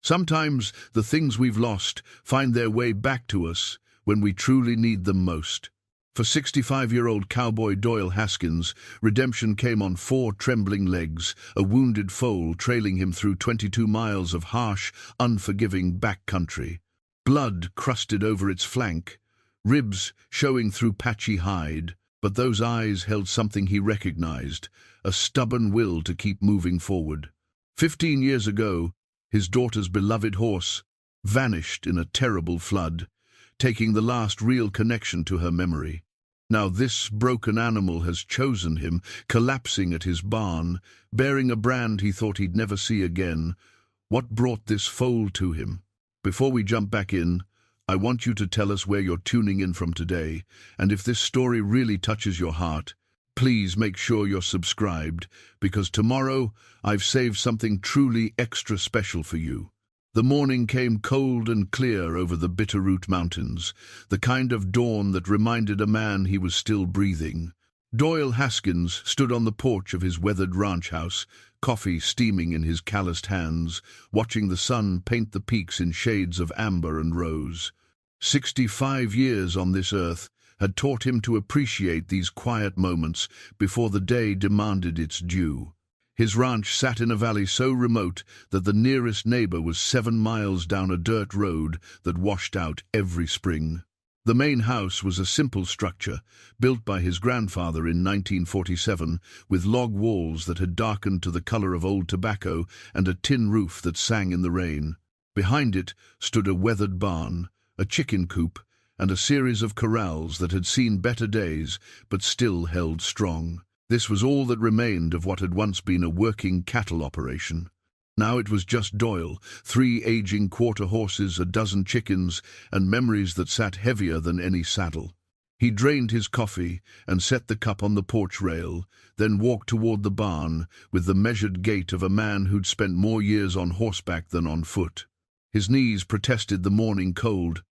Sometimes the things we've lost find their way back to us when we truly need them most. For 65-year-old Cowboy Doyle Haskins, redemption came on 4 trembling legs, a wounded foal trailing him through 22 miles of harsh, unforgiving backcountry. Blood crusted over its flank, ribs showing through patchy hide, but those eyes held something he recognized, a stubborn will to keep moving forward. 15 years ago, his daughter's beloved horse vanished in a terrible flood, taking the last real connection to her memory. Now this broken animal has chosen him, collapsing at his barn, bearing a brand he thought he'd never see again. What brought this foal to him? Before we jump back in, I want you to tell us where you're tuning in from today, and if this story really touches your heart, please make sure you're subscribed, because tomorrow I've saved something truly extra special for you. The morning came cold and clear over the Bitterroot Mountains, the kind of dawn that reminded a man he was still breathing. Doyle Haskins stood on the porch of his weathered ranch house, coffee steaming in his calloused hands, watching the sun paint the peaks in shades of amber and rose. 65 years on this earth had taught him to appreciate these quiet moments before the day demanded its due. His ranch sat in a valley so remote that the nearest neighbor was 7 miles down a dirt road that washed out every spring. The main house was a simple structure, built by his grandfather in 1947, with log walls that had darkened to the color of old tobacco and a tin roof that sang in the rain. Behind it stood a weathered barn, a chicken coop, and a series of corrals that had seen better days but still held strong. This was all that remained of what had once been a working cattle operation. Now it was just Doyle, 3 aging quarter horses, a dozen chickens, and memories that sat heavier than any saddle. He drained his coffee and set the cup on the porch rail, then walked toward the barn with the measured gait of a man who'd spent more years on horseback than on foot. His knees protested the morning cold,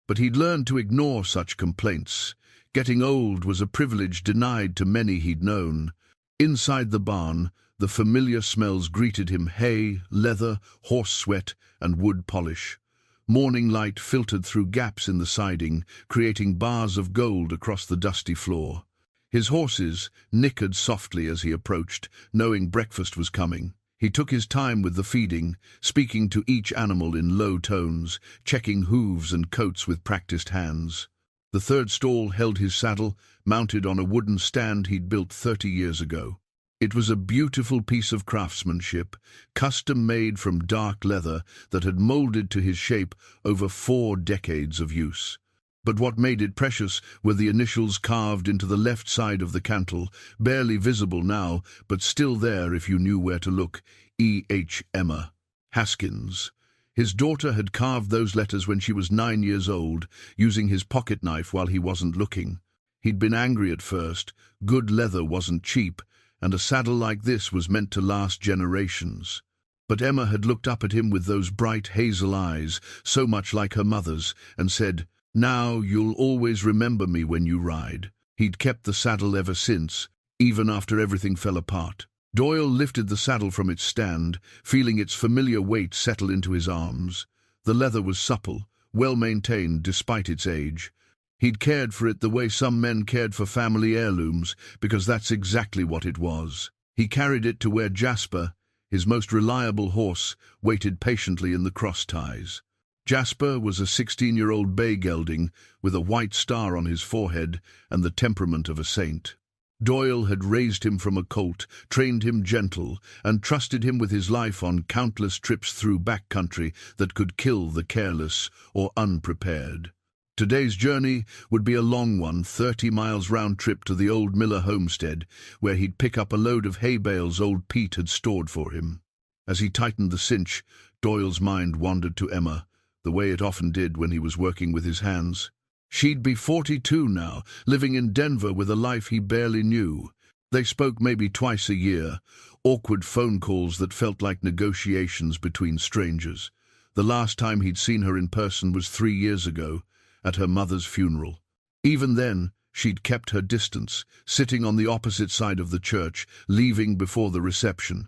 but he'd learned to ignore such complaints. Getting old was a privilege denied to many he'd known. Inside the barn, the familiar smells greeted him: hay, leather, horse sweat, and wood polish. Morning light filtered through gaps in the siding, creating bars of gold across the dusty floor. His horses nickered softly as he approached, knowing breakfast was coming. He took his time with the feeding, speaking to each animal in low tones, checking hooves and coats with practiced hands. The third stall held his saddle, mounted on a wooden stand he'd built 30 years ago. It was a beautiful piece of craftsmanship, custom-made from dark leather that had molded to his shape over 4 decades of use. But what made it precious were the initials carved into the left side of the cantle, barely visible now, but still there if you knew where to look: E.H. Emma Haskins. His daughter had carved those letters when she was 9 years old, using his pocket knife while he wasn't looking. He'd been angry at first. Good leather wasn't cheap, and a saddle like this was meant to last generations. But Emma had looked up at him with those bright hazel eyes, so much like her mother's, and said, "Now you'll always remember me when you ride." He'd kept the saddle ever since, even after everything fell apart. Doyle lifted the saddle from its stand, feeling its familiar weight settle into his arms. The leather was supple, well-maintained despite its age. He'd cared for it the way some men cared for family heirlooms, because that's exactly what it was. He carried it to where Jasper, his most reliable horse, waited patiently in the cross ties. Jasper was a 16-year-old bay gelding with a white star on his forehead and the temperament of a saint. Doyle had raised him from a colt, trained him gentle, and trusted him with his life on countless trips through backcountry that could kill the careless or unprepared. Today's journey would be a long one, 30 miles round trip to the old Miller homestead, where he'd pick up a load of hay bales old Pete had stored for him. As he tightened the cinch, Doyle's mind wandered to Emma, the way it often did when he was working with his hands. She'd be 42 now, living in Denver with a life he barely knew. They spoke maybe twice a year, awkward phone calls that felt like negotiations between strangers. The last time he'd seen her in person was 3 years ago, at her mother's funeral. Even then, she'd kept her distance, sitting on the opposite side of the church, leaving before the reception.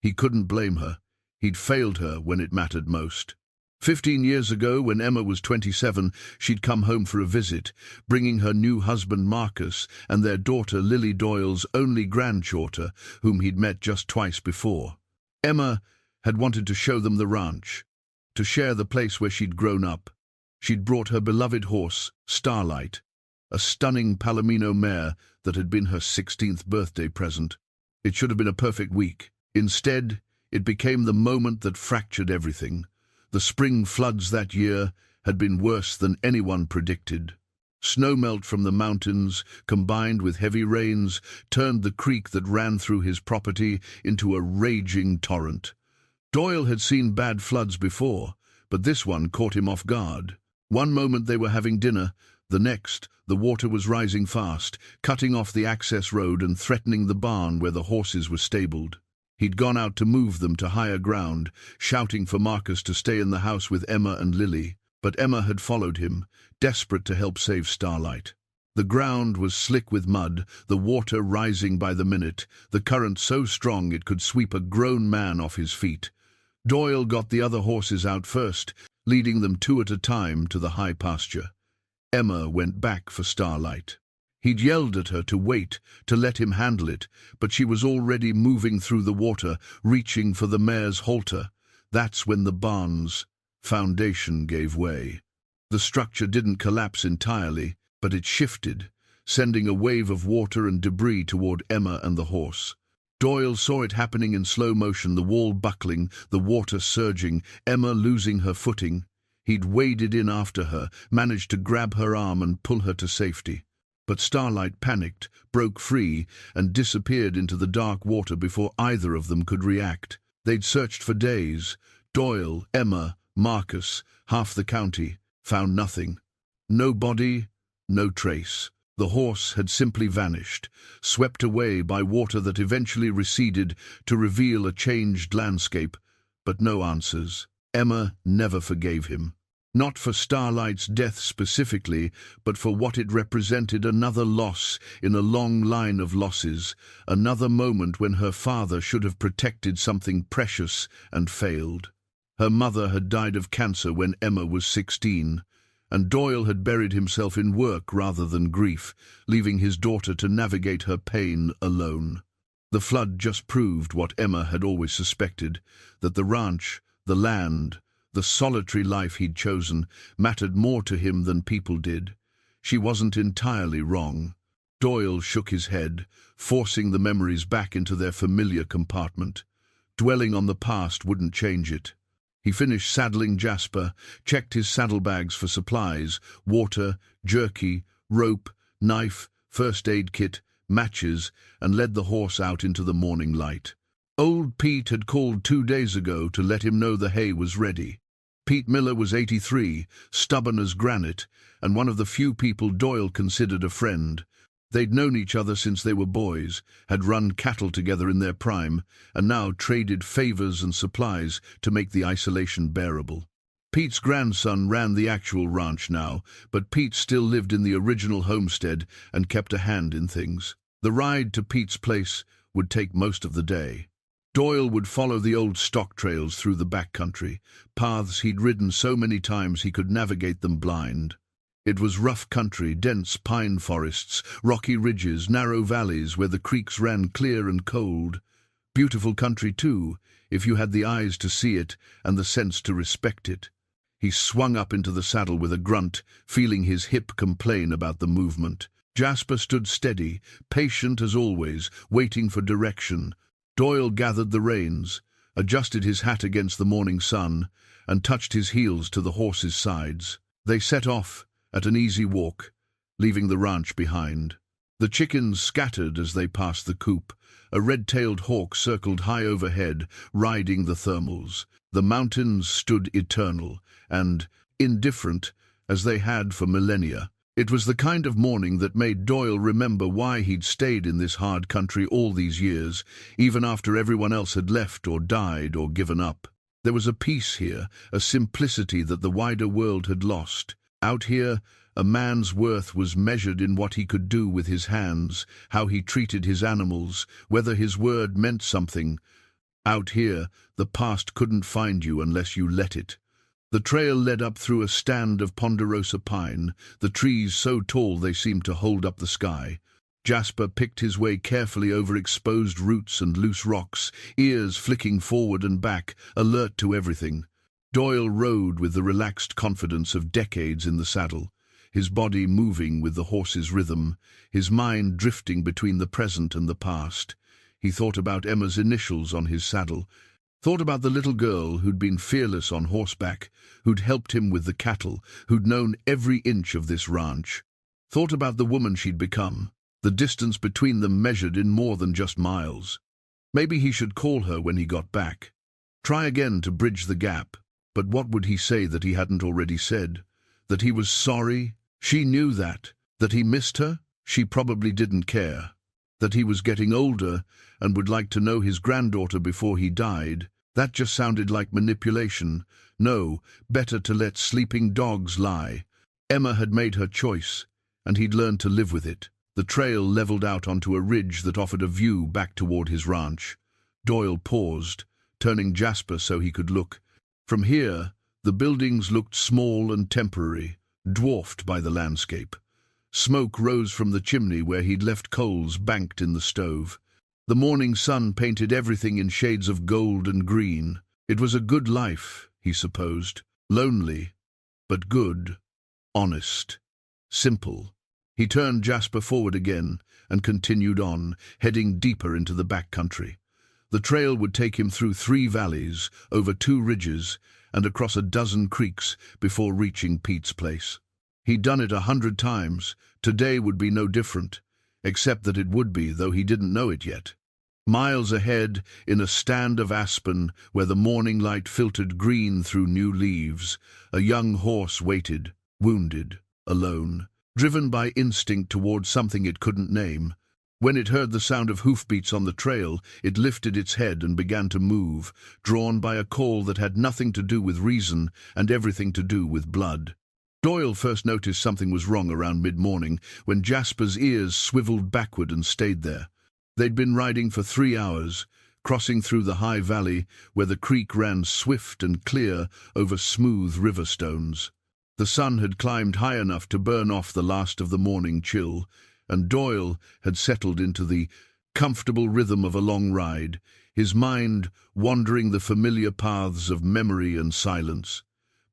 He couldn't blame her. He'd failed her when it mattered most. 15 years ago, when Emma was 27, she'd come home for a visit, bringing her new husband Marcus and their daughter Lily, Doyle's only granddaughter, whom he'd met just twice before. Emma had wanted to show them the ranch, to share the place where she'd grown up. She'd brought her beloved horse, Starlight, a stunning Palomino mare that had been her 16th birthday present. It should have been a perfect week. Instead, it became the moment that fractured everything. The spring floods that year had been worse than anyone predicted. Snowmelt from the mountains, combined with heavy rains, turned the creek that ran through his property into a raging torrent. Doyle had seen bad floods before, but this one caught him off guard. One moment they were having dinner, the next, the water was rising fast, cutting off the access road and threatening the barn where the horses were stabled. He'd gone out to move them to higher ground, shouting for Marcus to stay in the house with Emma and Lily, but Emma had followed him, desperate to help save Starlight. The ground was slick with mud, the water rising by the minute, the current so strong it could sweep a grown man off his feet. Doyle got the other horses out first, leading them 2 at a time to the high pasture. Emma went back for Starlight. He'd yelled at her to wait, to let him handle it, but she was already moving through the water, reaching for the mare's halter. That's when the barn's foundation gave way. The structure didn't collapse entirely, but it shifted, sending a wave of water and debris toward Emma and the horse. Doyle saw it happening in slow motion, the wall buckling, the water surging, Emma losing her footing. He'd waded in after her, managed to grab her arm and pull her to safety. But Starlight panicked, broke free, and disappeared into the dark water before either of them could react. They'd searched for days. Doyle, Emma, Marcus, half the county, found nothing. No body, no trace. The horse had simply vanished, swept away by water that eventually receded to reveal a changed landscape, but no answers. Emma never forgave him. Not for Starlight's death specifically, but for what it represented: another loss in a long line of losses, another moment when her father should have protected something precious and failed. Her mother had died of cancer when Emma was 16, and Doyle had buried himself in work rather than grief, leaving his daughter to navigate her pain alone. The flood just proved what Emma had always suspected, that the ranch, the land, the solitary life he'd chosen mattered more to him than people did. She wasn't entirely wrong. Doyle shook his head, forcing the memories back into their familiar compartment. Dwelling on the past wouldn't change it. He finished saddling Jasper, checked his saddlebags for supplies, water, jerky, rope, knife, first aid kit, matches, and led the horse out into the morning light. Old Pete had called 2 days ago to let him know the hay was ready. Pete Miller was 83, stubborn as granite, and one of the few people Doyle considered a friend. They'd known each other since they were boys, had run cattle together in their prime, and now traded favors and supplies to make the isolation bearable. Pete's grandson ran the actual ranch now, but Pete still lived in the original homestead and kept a hand in things. The ride to Pete's place would take most of the day. Doyle would follow the old stock trails through the backcountry, paths he'd ridden so many times he could navigate them blind. It was rough country, dense pine forests, rocky ridges, narrow valleys where the creeks ran clear and cold. Beautiful country too, if you had the eyes to see it and the sense to respect it. He swung up into the saddle with a grunt, feeling his hip complain about the movement. Jasper stood steady, patient as always, waiting for direction. Doyle gathered the reins, adjusted his hat against the morning sun, and touched his heels to the horse's sides. They set off at an easy walk, leaving the ranch behind. The chickens scattered as they passed the coop. A red-tailed hawk circled high overhead, riding the thermals. The mountains stood eternal and indifferent as they had for millennia. It was the kind of morning that made Doyle remember why he'd stayed in this hard country all these years, even after everyone else had left or died or given up. There was a peace here, a simplicity that the wider world had lost. Out here, a man's worth was measured in what he could do with his hands, how he treated his animals, whether his word meant something. Out here, the past couldn't find you unless you let it. The trail led up through a stand of ponderosa pine, the trees so tall they seemed to hold up the sky. Jasper picked his way carefully over exposed roots and loose rocks, ears flicking forward and back, alert to everything. Doyle rode with the relaxed confidence of decades in the saddle, his body moving with the horse's rhythm, his mind drifting between the present and the past. He thought about Emma's initials on his saddle, thought about the little girl who'd been fearless on horseback, who'd helped him with the cattle, who'd known every inch of this ranch. Thought about the woman she'd become, the distance between them measured in more than just miles. Maybe he should call her when he got back. Try again to bridge the gap. But what would he say that he hadn't already said? That he was sorry? She knew that. That he missed her? She probably didn't care. That he was getting older and would like to know his granddaughter before he died? That just sounded like manipulation. No, better to let sleeping dogs lie. Emma had made her choice, and he'd learned to live with it. The trail leveled out onto a ridge that offered a view back toward his ranch. Doyle paused, turning Jasper so he could look. From here, the buildings looked small and temporary, dwarfed by the landscape. Smoke rose from the chimney where he'd left coals banked in the stove. The morning sun painted everything in shades of gold and green. It was a good life, he supposed. Lonely, but good, honest, simple. He turned Jasper forward again and continued on, heading deeper into the backcountry. The trail would take him through 3 valleys, over 2 ridges, and across a dozen creeks before reaching Pete's place. He'd done it 100 times. Today would be no different, except that it would be, though he didn't know it yet. Miles ahead, in a stand of aspen where the morning light filtered green through new leaves, a young horse waited, wounded, alone, driven by instinct toward something it couldn't name. When it heard the sound of hoofbeats on the trail, it lifted its head and began to move, drawn by a call that had nothing to do with reason and everything to do with blood. Doyle first noticed something was wrong around mid-morning, when Jasper's ears swiveled backward and stayed there. They'd been riding for 3 hours, crossing through the high valley where the creek ran swift and clear over smooth river stones. The sun had climbed high enough to burn off the last of the morning chill, and Doyle had settled into the comfortable rhythm of a long ride, his mind wandering the familiar paths of memory and silence.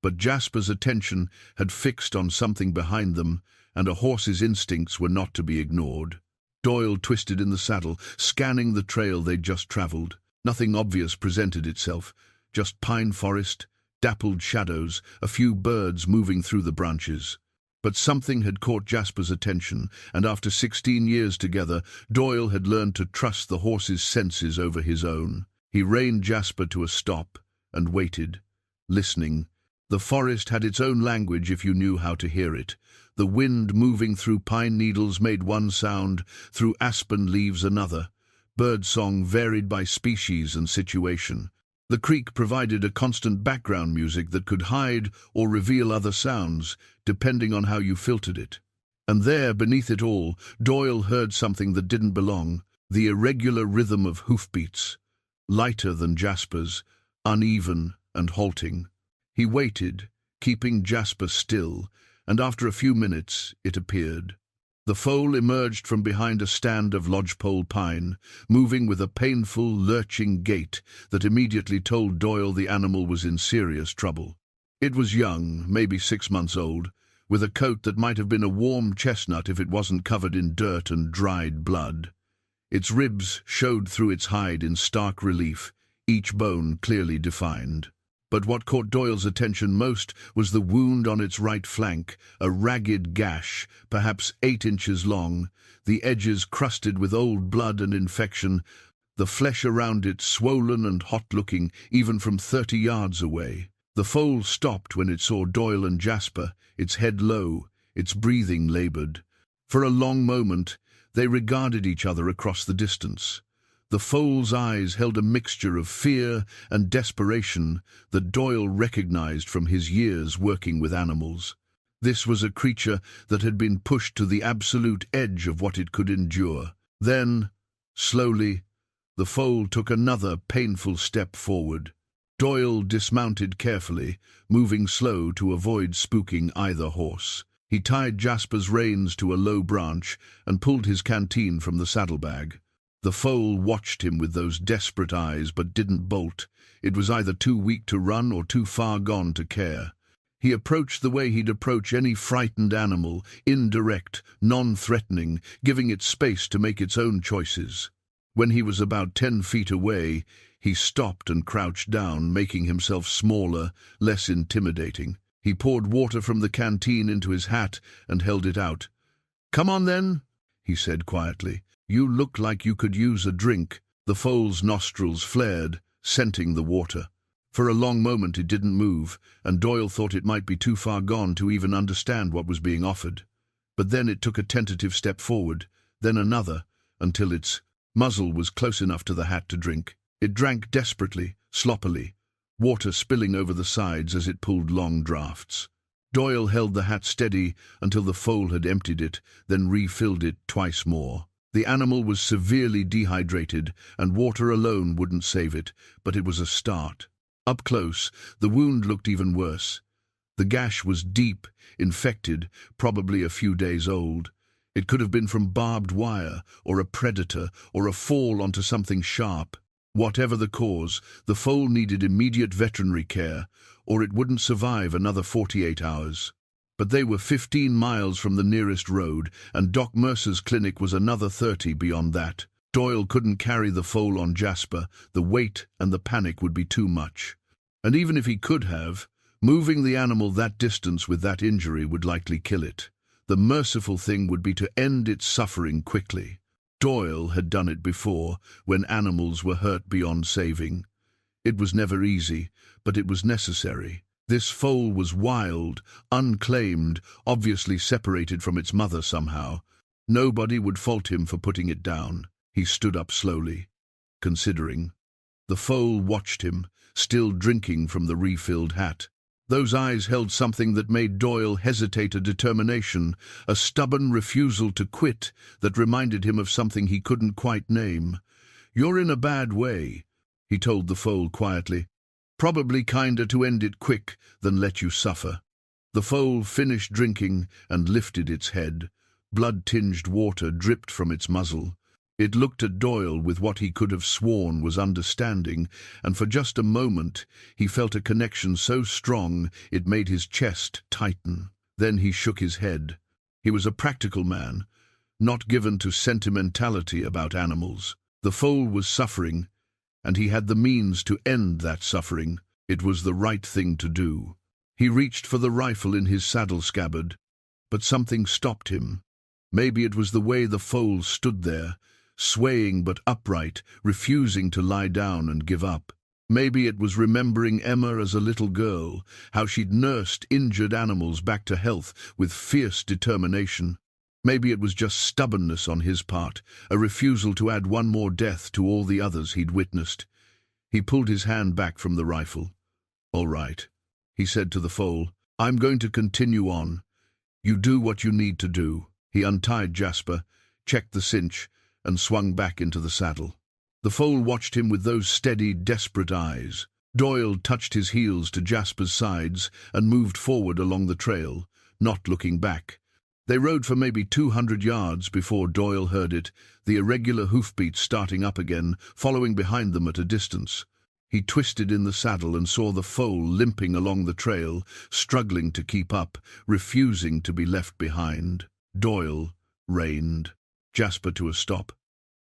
But Jasper's attention had fixed on something behind them, and a horse's instincts were not to be ignored. Doyle twisted in the saddle, scanning the trail they'd just traveled. Nothing obvious presented itself, just pine forest, dappled shadows, a few birds moving through the branches. But something had caught Jasper's attention, and after 16 years together, Doyle had learned to trust the horse's senses over his own. He reined Jasper to a stop and waited, listening. The forest had its own language if you knew how to hear it. The wind moving through pine needles made one sound, through aspen leaves another. Birdsong varied by species and situation. The creek provided a constant background music that could hide or reveal other sounds, depending on how you filtered it. And there, beneath it all, Doyle heard something that didn't belong, the irregular rhythm of hoofbeats, lighter than Jasper's, uneven and halting. He waited, keeping Jasper still, and after a few minutes it appeared. The foal emerged from behind a stand of lodgepole pine, moving with a painful, lurching gait that immediately told Doyle the animal was in serious trouble. It was young, maybe 6 months old, with a coat that might have been a warm chestnut if it wasn't covered in dirt and dried blood. Its ribs showed through its hide in stark relief, each bone clearly defined. But what caught Doyle's attention most was the wound on its right flank, a ragged gash, perhaps 8 inches long, the edges crusted with old blood and infection, the flesh around it swollen and hot-looking even from 30 yards away. The foal stopped when it saw Doyle and Jasper, its head low, its breathing labored. For a long moment, they regarded each other across the distance. The foal's eyes held a mixture of fear and desperation that Doyle recognized from his years working with animals. This was a creature that had been pushed to the absolute edge of what it could endure. Then, slowly, The foal took another painful step forward. Doyle dismounted carefully, moving slow to avoid spooking either horse. He tied Jasper's reins to a low branch and pulled his canteen from the saddlebag. The foal watched him with those desperate eyes but didn't bolt. It was either too weak to run or too far gone to care. He approached the way he'd approach any frightened animal, indirect, non-threatening, giving it space to make its own choices. When he was about 10 feet away, he stopped and crouched down, making himself smaller, less intimidating. He poured water from the canteen into his hat and held it out. "Come on then," he said quietly. "You look like you could use a drink." The foal's nostrils flared, scenting the water. For a long moment it didn't move, and Doyle thought it might be too far gone to even understand what was being offered. But then it took a tentative step forward, then another, until its muzzle was close enough to the hat to drink. It drank desperately, sloppily, water spilling over the sides as it pulled long draughts. Doyle held the hat steady until the foal had emptied it, then refilled it twice more. The animal was severely dehydrated, and water alone wouldn't save it, but it was a start. Up close, the wound looked even worse. The gash was deep, infected, probably a few days old. It could have been from barbed wire, or a predator, or a fall onto something sharp. Whatever the cause, the foal needed immediate veterinary care, or it wouldn't survive another 48 hours. But they were 15 miles from the nearest road, and Doc Mercer's clinic was another 30 beyond that. Doyle couldn't carry the foal on Jasper. The weight and the panic would be too much. And even if he could have, moving the animal that distance with that injury would likely kill it. The merciful thing would be to end its suffering quickly. Doyle had done it before, when animals were hurt beyond saving. It was never easy, but it was necessary. This foal was wild, unclaimed, obviously separated from its mother somehow. Nobody would fault him for putting it down. He stood up slowly, considering. The foal watched him, still drinking from the refilled hat. Those eyes held something that made Doyle hesitate, a determination, a stubborn refusal to quit that reminded him of something he couldn't quite name. "You're in a bad way," he told the foal quietly. "Probably kinder to end it quick than let you suffer." The foal finished drinking and lifted its head. Blood-tinged water dripped from its muzzle. It looked at Doyle with what he could have sworn was understanding, and for just a moment he felt a connection so strong it made his chest tighten. Then he shook his head. He was a practical man, not given to sentimentality about animals. The foal was suffering, and he had the means to end that suffering. It was the right thing to do. He reached for the rifle in his saddle scabbard, but something stopped him. Maybe it was the way the foal stood there, swaying but upright, refusing to lie down and give up. Maybe it was remembering Emma as a little girl, how she'd nursed injured animals back to health with fierce determination. Maybe it was just stubbornness on his part, a refusal to add one more death to all the others he'd witnessed. He pulled his hand back from the rifle. "All right," he said to the foal. "I'm going to continue on. You do what you need to do." He untied Jasper, checked the cinch, and swung back into the saddle. The foal watched him with those steady, desperate eyes. Doyle touched his heels to Jasper's sides and moved forward along the trail, not looking back. They rode for maybe 200 yards before Doyle heard it, the irregular hoofbeats starting up again, following behind them at a distance. He twisted in the saddle and saw the foal limping along the trail, struggling to keep up, refusing to be left behind. Doyle reined Jasper to a stop.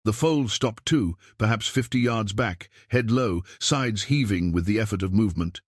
The foal stopped too, perhaps 50 yards back, head low, sides heaving with the effort of movement.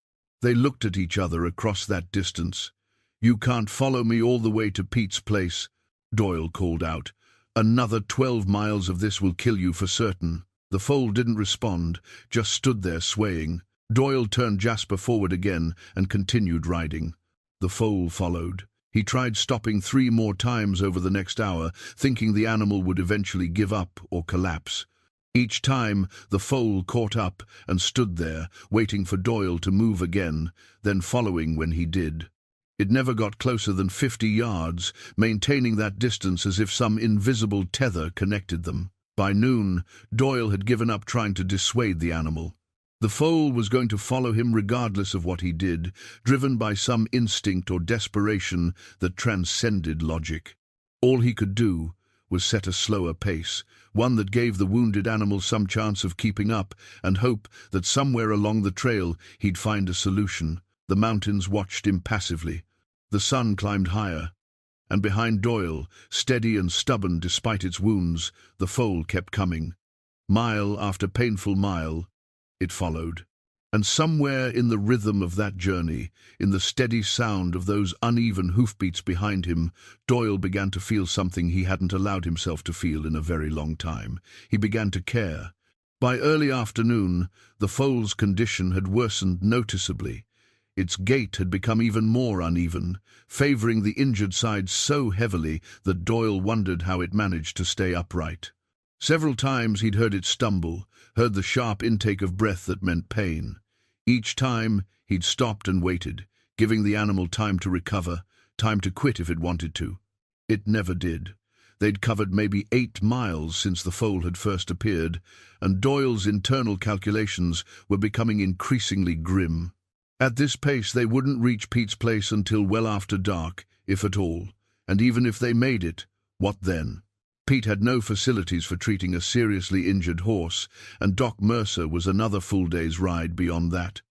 They looked at each other across that distance. "You can't follow me all the way to Pete's place," Doyle called out. "Another 12 miles of this will kill you for certain." The foal didn't respond, just stood there swaying. Doyle turned Jasper forward again and continued riding. The foal followed. He tried stopping 3 more times over the next hour, thinking the animal would eventually give up or collapse. Each time, the foal caught up and stood there, waiting for Doyle to move again, then following when he did. It never got closer than 50 yards, maintaining that distance as if some invisible tether connected them. By noon, Doyle had given up trying to dissuade the animal. The foal was going to follow him regardless of what he did, driven by some instinct or desperation that transcended logic. All he could do was set a slower pace, one that gave the wounded animal some chance of keeping up, and hope that somewhere along the trail he'd find a solution. The mountains watched impassively. The sun climbed higher, and behind Doyle, steady and stubborn despite its wounds, the foal kept coming. Mile after painful mile, it followed. And somewhere in the rhythm of that journey, in the steady sound of those uneven hoofbeats behind him, Doyle began to feel something he hadn't allowed himself to feel in a very long time. He began to care. By early afternoon, the foal's condition had worsened noticeably. Its gait had become even more uneven, favoring the injured side so heavily that Doyle wondered how it managed to stay upright. Several times he'd heard it stumble, heard the sharp intake of breath that meant pain. Each time, he'd stopped and waited, giving the animal time to recover, time to quit if it wanted to. It never did. They'd covered maybe 8 miles since the foal had first appeared, and Doyle's internal calculations were becoming increasingly grim. At this pace, they wouldn't reach Pete's place until well after dark, if at all. And even if they made it, what then? Pete had no facilities for treating a seriously injured horse, and Doc Mercer was another full day's ride beyond that.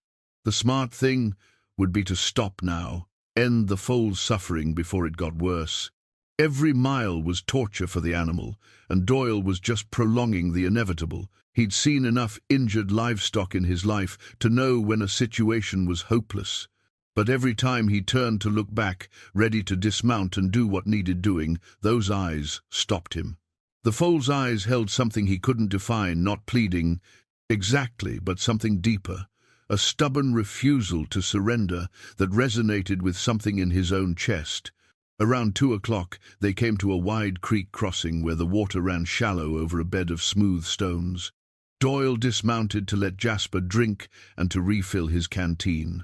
The smart thing would be to stop now, end the foal's suffering before it got worse. Every mile was torture for the animal, and Doyle was just prolonging the inevitable. He'd seen enough injured livestock in his life to know when a situation was hopeless. But every time he turned to look back, ready to dismount and do what needed doing, those eyes stopped him. The foal's eyes held something he couldn't define, not pleading exactly, but something deeper, a stubborn refusal to surrender that resonated with something in his own chest. Around 2 o'clock, they came to a wide creek crossing where the water ran shallow over a bed of smooth stones. Doyle dismounted to let Jasper drink and to refill his canteen.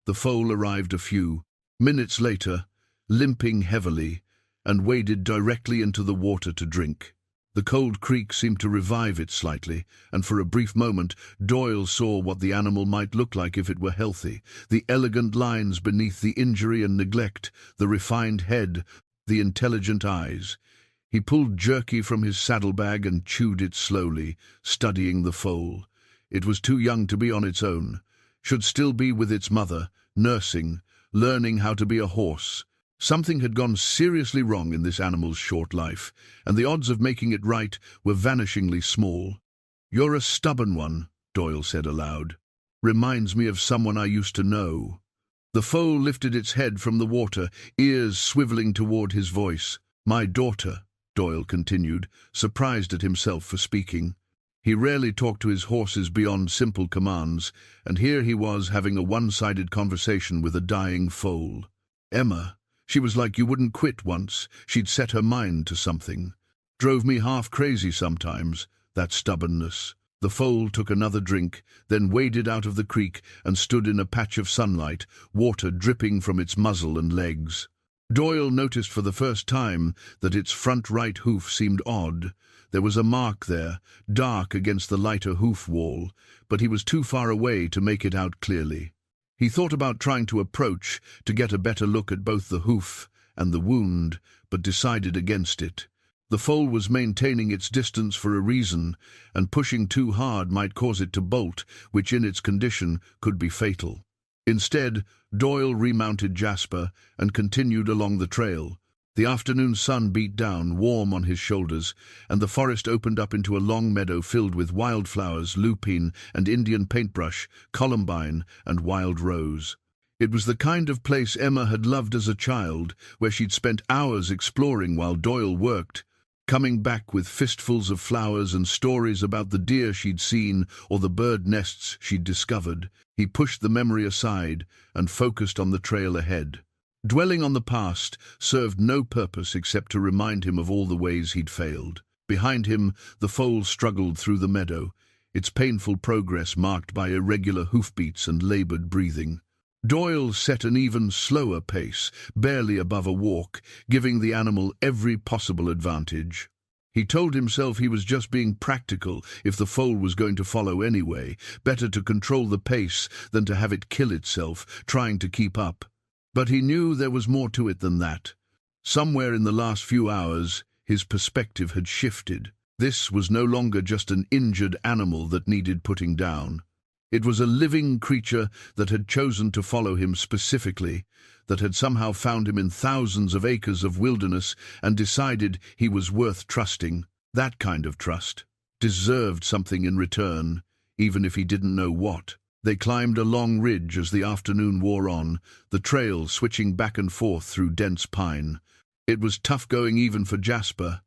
The foal arrived a few minutes later, limping heavily, and waded directly into the water to drink. The cold creek seemed to revive it slightly, and for a brief moment Doyle saw what the animal might look like if it were healthy. The elegant lines beneath the injury and neglect, the refined head, the intelligent eyes. He pulled jerky from his saddlebag and chewed it slowly, studying the foal. It was too young to be on its own. Should still be with its mother, nursing, learning how to be a horse. Something had gone seriously wrong in this animal's short life, and the odds of making it right were vanishingly small. "You're a stubborn one," Doyle said aloud. "Reminds me of someone I used to know." The foal lifted its head from the water, ears swiveling toward his voice. "My daughter," Doyle continued, surprised at himself for speaking. He rarely talked to his horses beyond simple commands, and here he was having a one-sided conversation with a dying foal. "Emma, she was like you wouldn't quit once. She'd set her mind to something. Drove me half crazy sometimes, that stubbornness." The foal took another drink, then waded out of the creek and stood in a patch of sunlight, water dripping from its muzzle and legs. Doyle noticed for the first time that its front right hoof seemed odd. There was a mark there, dark against the lighter hoof wall, but he was too far away to make it out clearly. He thought about trying to approach to get a better look at both the hoof and the wound, but decided against it. The foal was maintaining its distance for a reason, and pushing too hard might cause it to bolt, which in its condition could be fatal. Instead, Doyle remounted Jasper and continued along the trail. The afternoon sun beat down, warm on his shoulders, and the forest opened up into a long meadow filled with wildflowers, lupine and Indian paintbrush, columbine and wild rose. It was the kind of place Emma had loved as a child, where she'd spent hours exploring while Doyle worked, coming back with fistfuls of flowers and stories about the deer she'd seen or the bird nests she'd discovered. He pushed the memory aside and focused on the trail ahead. Dwelling on the past served no purpose except to remind him of all the ways he'd failed. Behind him, the foal struggled through the meadow, its painful progress marked by irregular hoofbeats and labored breathing. Doyle set an even slower pace, barely above a walk, giving the animal every possible advantage. He told himself he was just being practical if the foal was going to follow anyway. Better to control the pace than to have it kill itself, trying to keep up. But he knew there was more to it than that. Somewhere in the last few hours, his perspective had shifted. This was no longer just an injured animal that needed putting down. It was a living creature that had chosen to follow him specifically, that had somehow found him in thousands of acres of wilderness and decided he was worth trusting. That kind of trust deserved something in return, even if he didn't know what. They climbed a long ridge as the afternoon wore on, the trail switching back and forth through dense pine. It was tough going even for Jasper,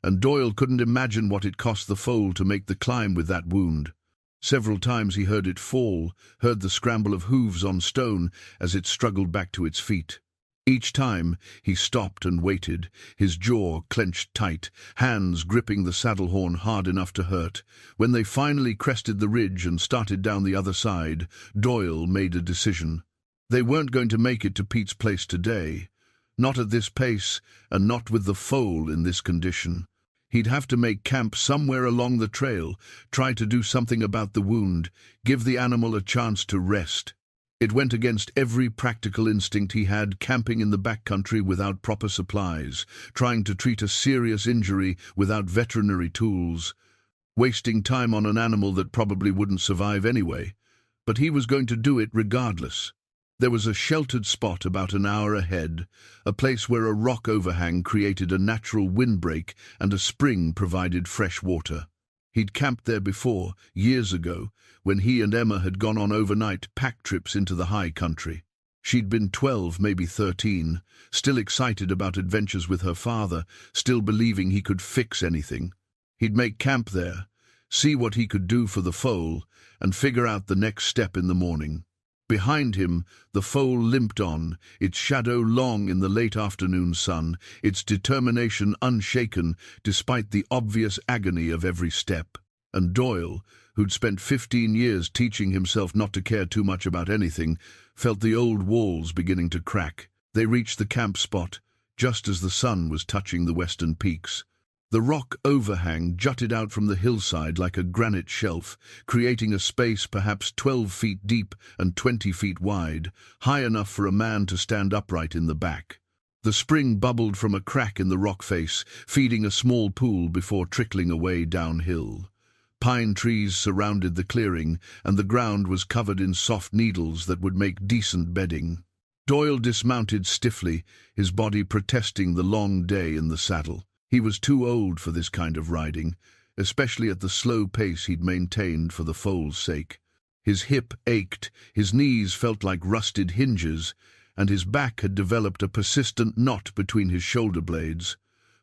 and Doyle couldn't imagine what it cost the foal to make the climb with that wound. Several times he heard it fall, heard the scramble of hooves on stone as it struggled back to its feet. Each time he stopped and waited, his jaw clenched tight, hands gripping the saddle horn hard enough to hurt. When they finally crested the ridge and started down the other side, Doyle made a decision. They weren't going to make it to Pete's place today. Not at this pace, and not with the foal in this condition. He'd have to make camp somewhere along the trail, try to do something about the wound, give the animal a chance to rest. It went against every practical instinct he had, camping in the backcountry without proper supplies, trying to treat a serious injury without veterinary tools, wasting time on an animal that probably wouldn't survive anyway. But he was going to do it regardless. There was a sheltered spot about an hour ahead, a place where a rock overhang created a natural windbreak and a spring provided fresh water. He'd camped there before, years ago, when he and Emma had gone on overnight pack trips into the high country. She'd been 12, maybe 13, still excited about adventures with her father, still believing he could fix anything. He'd make camp there, see what he could do for the foal, and figure out the next step in the morning. Behind him, the foal limped on, its shadow long in the late afternoon sun, its determination unshaken despite the obvious agony of every step. And Doyle, who'd spent 15 years teaching himself not to care too much about anything, felt the old walls beginning to crack. They reached the camp spot, just as the sun was touching the western peaks. The rock overhang jutted out from the hillside like a granite shelf, creating a space perhaps 12 feet deep and 20 feet wide, high enough for a man to stand upright in the back. The spring bubbled from a crack in the rock face, feeding a small pool before trickling away downhill. Pine trees surrounded the clearing, and the ground was covered in soft needles that would make decent bedding. Doyle dismounted stiffly, his body protesting the long day in the saddle. He was too old for this kind of riding, especially at the slow pace he'd maintained for the foal's sake. His hip ached, his knees felt like rusted hinges, and his back had developed a persistent knot between his shoulder blades.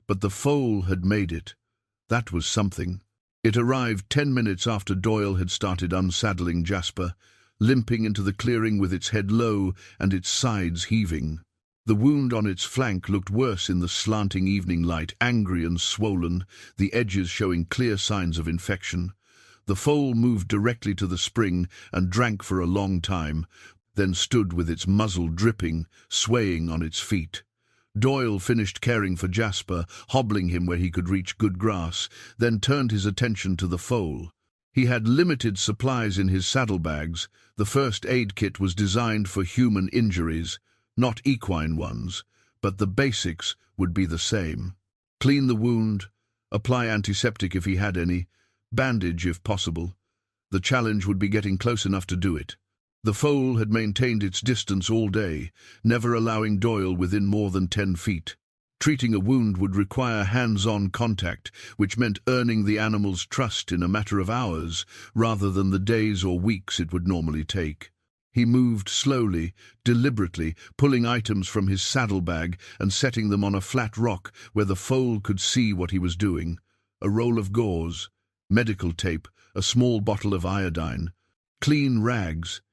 But the foal had made it. That was something. It arrived 10 minutes after Doyle had started unsaddling Jasper, limping into the clearing with its head low and its sides heaving. The wound on its flank looked worse in the slanting evening light, angry and swollen, the edges showing clear signs of infection. The foal moved directly to the spring and drank for a long time, then stood with its muzzle dripping, swaying on its feet. Doyle finished caring for Jasper, hobbling him where he could reach good grass, then turned his attention to the foal. He had limited supplies in his saddlebags. The first aid kit was designed for human injuries, not equine ones, but the basics would be the same. Clean the wound, apply antiseptic if he had any, bandage if possible. The challenge would be getting close enough to do it. The foal had maintained its distance all day, never allowing Doyle within more than 10 feet. Treating a wound would require hands-on contact, which meant earning the animal's trust in a matter of hours, rather than the days or weeks it would normally take. He moved slowly, deliberately, pulling items from his saddlebag and setting them on a flat rock where the foal could see what he was doing. A roll of gauze, medical tape, a small bottle of iodine, clean rags,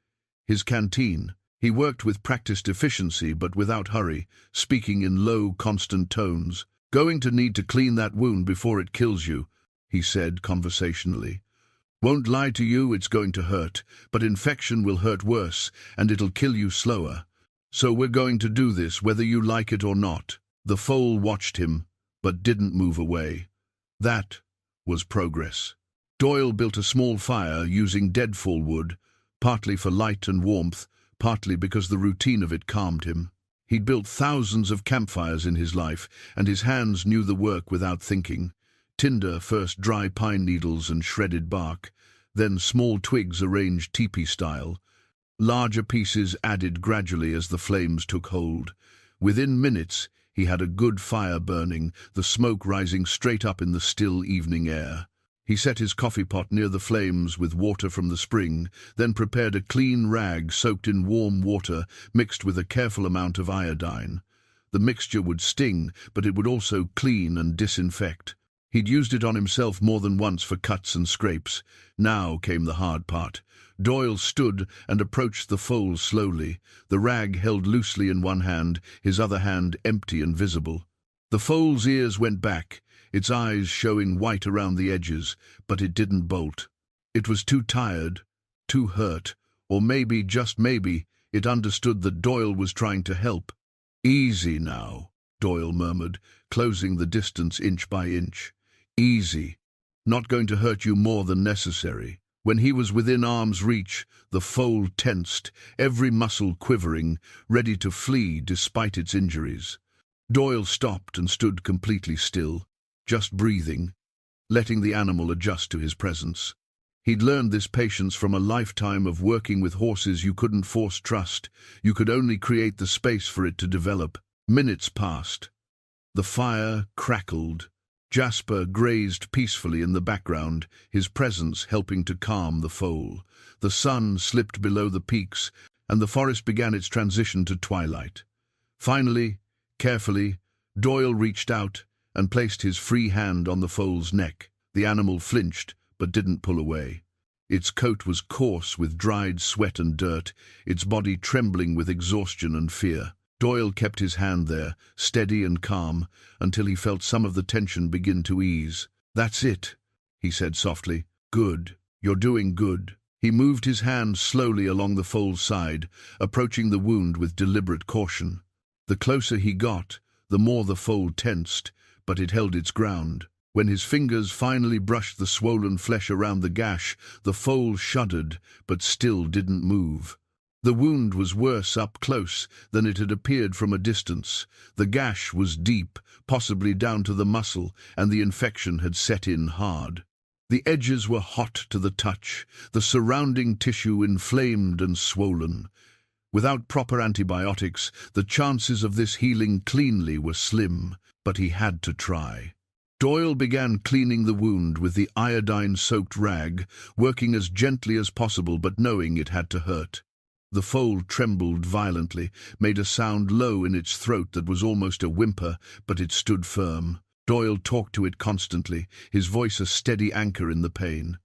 his canteen. He worked with practiced efficiency but without hurry, speaking in low, constant tones. "Going to need to clean that wound before it kills you," he said conversationally. "Won't lie to you, it's going to hurt, but infection will hurt worse, and it'll kill you slower. So we're going to do this whether you like it or not." The foal watched him, but didn't move away. That was progress. Doyle built a small fire using deadfall wood, partly for light and warmth, partly because the routine of it calmed him. He'd built thousands of campfires in his life, and his hands knew the work without thinking. Tinder, first dry pine needles and shredded bark, then small twigs arranged teepee style. Larger pieces added gradually as the flames took hold. Within minutes, he had a good fire burning, the smoke rising straight up in the still evening air. He set his coffee pot near the flames with water from the spring, then prepared a clean rag soaked in warm water mixed with a careful amount of iodine. The mixture would sting, but it would also clean and disinfect. He'd used it on himself more than once for cuts and scrapes. Now came the hard part. Doyle stood and approached the foal slowly, the rag held loosely in one hand, his other hand empty and visible. The foal's ears went back, its eyes showing white around the edges, but it didn't bolt. It was too tired, too hurt, or maybe, just maybe, it understood that Doyle was trying to help. "Easy now," Doyle murmured, closing the distance inch by inch. "Easy. Not going to hurt you more than necessary." When he was within arm's reach, the foal tensed, every muscle quivering, ready to flee despite its injuries. Doyle stopped and stood completely still, just breathing, letting the animal adjust to his presence. He'd learned this patience from a lifetime of working with horses you couldn't force trust. You could only create the space for it to develop. Minutes passed. The fire crackled. Jasper grazed peacefully in the background, his presence helping to calm the foal. The sun slipped below the peaks, and the forest began its transition to twilight. Finally, carefully, Doyle reached out and placed his free hand on the foal's neck. The animal flinched, but didn't pull away. Its coat was coarse with dried sweat and dirt, its body trembling with exhaustion and fear. Doyle kept his hand there, steady and calm, until he felt some of the tension begin to ease. "That's it," he said softly. "Good. You're doing good." He moved his hand slowly along the foal's side, approaching the wound with deliberate caution. The closer he got, the more the foal tensed, but it held its ground. When his fingers finally brushed the swollen flesh around the gash, the foal shuddered, but still didn't move. The wound was worse up close than it had appeared from a distance. The gash was deep, possibly down to the muscle, and the infection had set in hard. The edges were hot to the touch, the surrounding tissue inflamed and swollen. Without proper antibiotics, the chances of this healing cleanly were slim, but he had to try. Doyle began cleaning the wound with the iodine-soaked rag, working as gently as possible but knowing it had to hurt. The foal trembled violently, made a sound low in its throat that was almost a whimper, but it stood firm. Doyle talked to it constantly, his voice a steady anchor in the pain.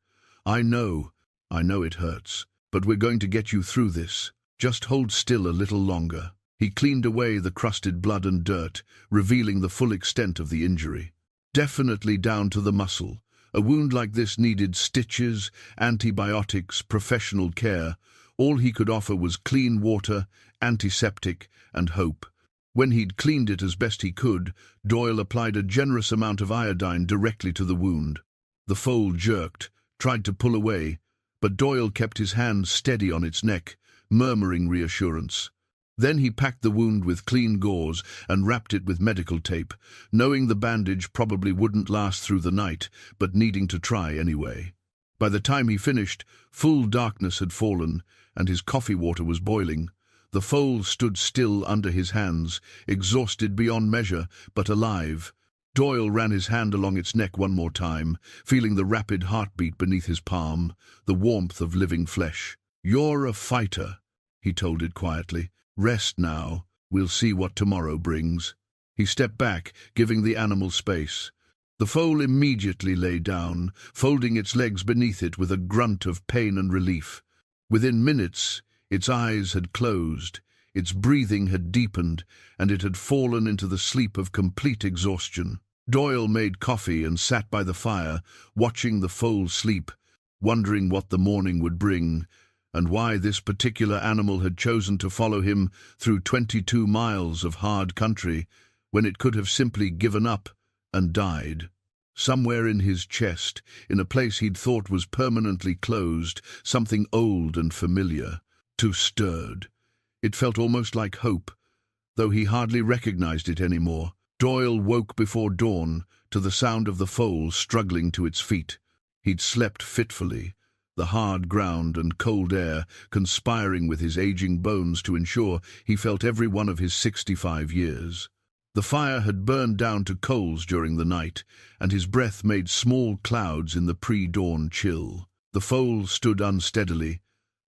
I know it hurts, but we're going to get you through this. Just hold still a little longer." He cleaned away the crusted blood and dirt, revealing the full extent of the injury. Definitely down to the muscle. A wound like this needed stitches, antibiotics, professional care. All he could offer was clean water, antiseptic, and hope. When he'd cleaned it as best he could, Doyle applied a generous amount of iodine directly to the wound. The foal jerked, tried to pull away, but Doyle kept his hand steady on its neck, murmuring reassurance. Then he packed the wound with clean gauze and wrapped it with medical tape, knowing the bandage probably wouldn't last through the night, but needing to try anyway. By the time he finished, full darkness had fallen, and his coffee water was boiling. The foal stood still under his hands, exhausted beyond measure, but alive. Doyle ran his hand along its neck one more time, feeling the rapid heartbeat beneath his palm, the warmth of living flesh. "You're a fighter," he told it quietly. "Rest now. We'll see what tomorrow brings." He stepped back, giving the animal space. The foal immediately lay down, folding its legs beneath it with a grunt of pain and relief. Within minutes, its eyes had closed, its breathing had deepened, and it had fallen into the sleep of complete exhaustion. Doyle made coffee and sat by the fire, watching the foal sleep, wondering what the morning would bring, and why this particular animal had chosen to follow him through 22 miles of hard country, when it could have simply given up and died. Somewhere in his chest, in a place he'd thought was permanently closed, something old and familiar, too stirred. It felt almost like hope, though he hardly recognized it anymore. Doyle woke before dawn to the sound of the foal struggling to its feet. He'd slept fitfully, the hard ground and cold air conspiring with his aging bones to ensure he felt every one of his 65 years. The fire had burned down to coals during the night, and his breath made small clouds in the pre-dawn chill. The foal stood unsteadily,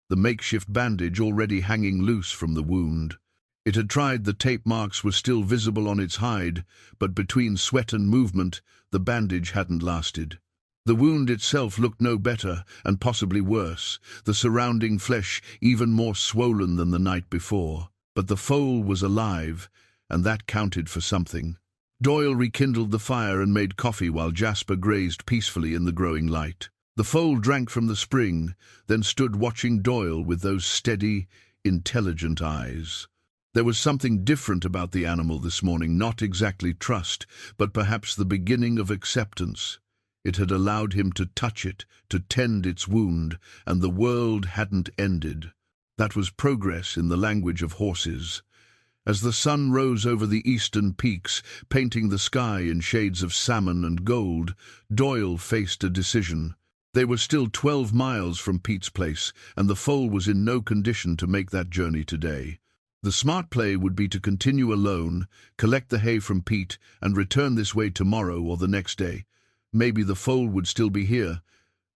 the makeshift bandage already hanging loose from the wound. It had tried, the tape marks were still visible on its hide, but between sweat and movement, the bandage hadn't lasted. The wound itself looked no better, and possibly worse, the surrounding flesh even more swollen than the night before. But the foal was alive, and that counted for something. Doyle rekindled the fire and made coffee while Jasper grazed peacefully in the growing light. The foal drank from the spring, then stood watching Doyle with those steady, intelligent eyes. There was something different about the animal this morning, not exactly trust, but perhaps the beginning of acceptance. It had allowed him to touch it, to tend its wound, and the world hadn't ended. That was progress in the language of horses. As the sun rose over the eastern peaks, painting the sky in shades of salmon and gold, Doyle faced a decision. They were still 12 miles from Pete's place, and the foal was in no condition to make that journey today. The smart play would be to continue alone, collect the hay from Pete, and return this way tomorrow or the next day. Maybe the foal would still be here,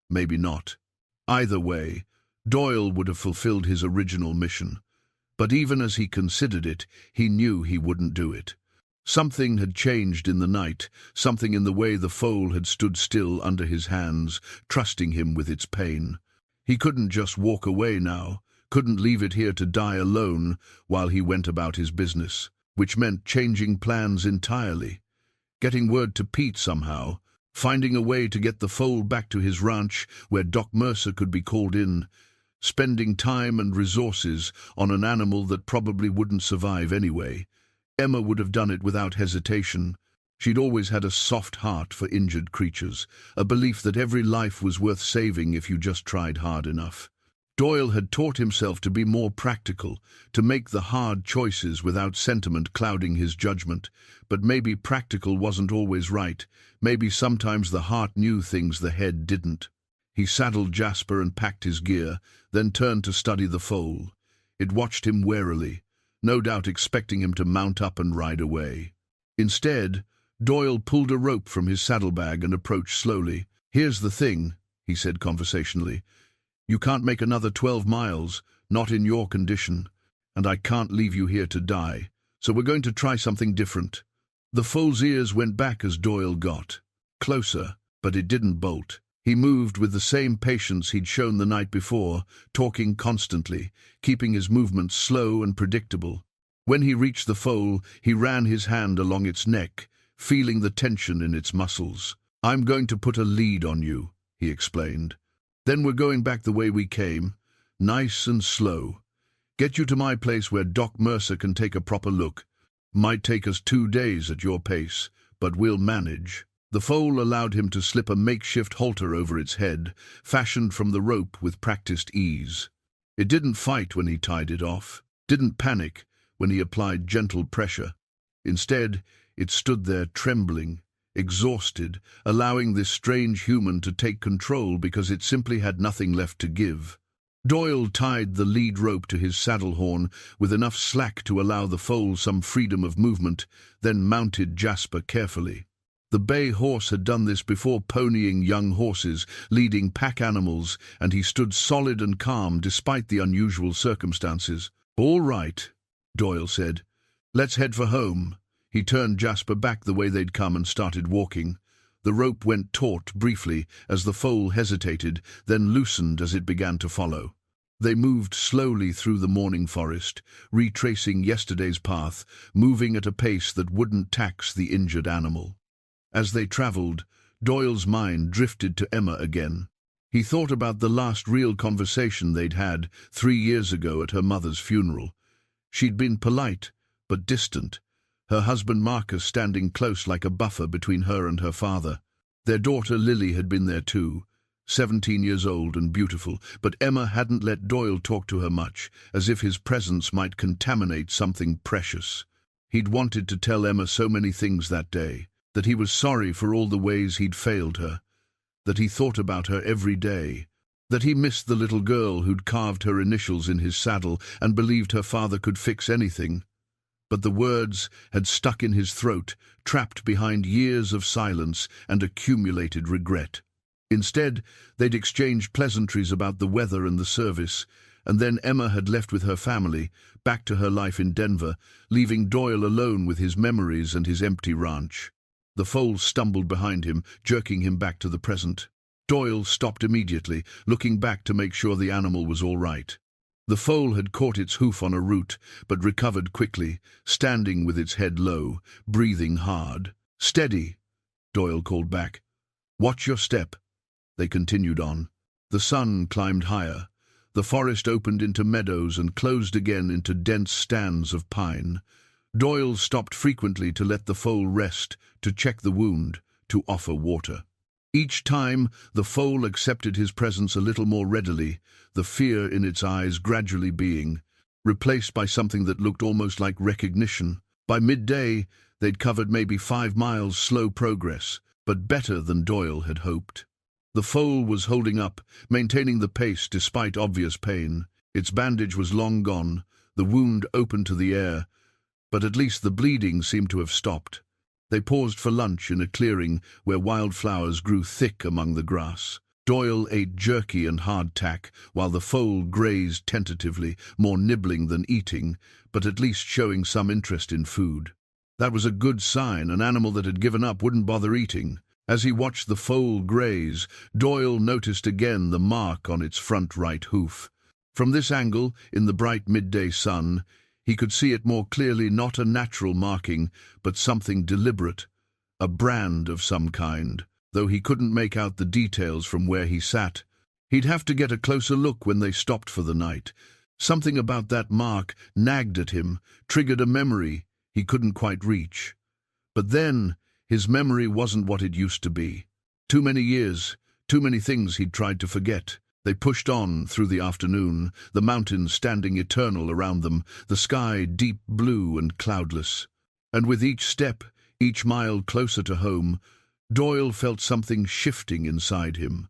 maybe not. Either way, Doyle would have fulfilled his original mission. But even as he considered it, he knew he wouldn't do it. Something had changed in the night, something in the way the foal had stood still under his hands, trusting him with its pain. He couldn't just walk away now, couldn't leave it here to die alone while he went about his business, which meant changing plans entirely. Getting word to Pete somehow, finding a way to get the foal back to his ranch where Doc Mercer could be called in, spending time and resources on an animal that probably wouldn't survive anyway. Emma would have done it without hesitation. She'd always had a soft heart for injured creatures, a belief that every life was worth saving if you just tried hard enough. Doyle had taught himself to be more practical, to make the hard choices without sentiment clouding his judgment. But maybe practical wasn't always right. Maybe sometimes the heart knew things the head didn't. He saddled Jasper and packed his gear, then turned to study the foal. It watched him warily, no doubt expecting him to mount up and ride away. Instead, Doyle pulled a rope from his saddlebag and approached slowly. "Here's the thing," he said conversationally. "You can't make another 12 miles, not in your condition, and I can't leave you here to die, so we're going to try something different." The foal's ears went back as Doyle got closer, but it didn't bolt. He moved with the same patience he'd shown the night before, talking constantly, keeping his movements slow and predictable. When he reached the foal, he ran his hand along its neck, feeling the tension in its muscles. "I'm going to put a lead on you," he explained. "Then we're going back the way we came, nice and slow. Get you to my place where Doc Mercer can take a proper look. Might take us 2 days at your pace, but we'll manage." The foal allowed him to slip a makeshift halter over its head, fashioned from the rope with practiced ease. It didn't fight when he tied it off, didn't panic when he applied gentle pressure. Instead, it stood there trembling, exhausted, allowing this strange human to take control because it simply had nothing left to give. Doyle tied the lead rope to his saddle horn with enough slack to allow the foal some freedom of movement, then mounted Jasper carefully. The bay horse had done this before, ponying young horses, leading pack animals, and he stood solid and calm despite the unusual circumstances. "All right," Doyle said. "Let's head for home." He turned Jasper back the way they'd come and started walking. The rope went taut briefly as the foal hesitated, then loosened as it began to follow. They moved slowly through the morning forest, retracing yesterday's path, moving at a pace that wouldn't tax the injured animal. As they traveled, Doyle's mind drifted to Emma again. He thought about the last real conversation they'd had 3 years ago at her mother's funeral. She'd been polite, but distant, her husband Marcus standing close like a buffer between her and her father. Their daughter Lily had been there too, 17 years old and beautiful, but Emma hadn't let Doyle talk to her much, as if his presence might contaminate something precious. He'd wanted to tell Emma so many things that day, that he was sorry for all the ways he'd failed her, that he thought about her every day, that he missed the little girl who'd carved her initials in his saddle and believed her father could fix anything. But the words had stuck in his throat, trapped behind years of silence and accumulated regret. Instead, they'd exchanged pleasantries about the weather and the service, and then Emma had left with her family, back to her life in Denver, leaving Doyle alone with his memories and his empty ranch. The foal stumbled behind him, jerking him back to the present. Doyle stopped immediately, looking back to make sure the animal was all right. The foal had caught its hoof on a root, but recovered quickly, standing with its head low, breathing hard. "Steady," Doyle called back. "Watch your step." They continued on. The sun climbed higher. The forest opened into meadows and closed again into dense stands of pine. Doyle stopped frequently to let the foal rest, to check the wound, to offer water. Each time, the foal accepted his presence a little more readily, the fear in its eyes gradually being replaced by something that looked almost like recognition. By midday, they'd covered maybe 5 miles slow progress, but better than Doyle had hoped. The foal was holding up, maintaining the pace despite obvious pain. Its bandage was long gone, the wound open to the air, but at least the bleeding seemed to have stopped. They paused for lunch in a clearing where wildflowers grew thick among the grass. Doyle ate jerky and hardtack, while the foal grazed tentatively, more nibbling than eating, but at least showing some interest in food. That was a good sign. An animal that had given up wouldn't bother eating. As he watched the foal graze, Doyle noticed again the mark on its front right hoof. From this angle, in the bright midday sun, he could see it more clearly, not a natural marking, but something deliberate, a brand of some kind, though he couldn't make out the details from where he sat. He'd have to get a closer look when they stopped for the night. Something about that mark nagged at him, triggered a memory he couldn't quite reach. But then, his memory wasn't what it used to be. Too many years, too many things he'd tried to forget. They pushed on through the afternoon, the mountains standing eternal around them, the sky deep blue and cloudless. And with each step, each mile closer to home, Doyle felt something shifting inside him.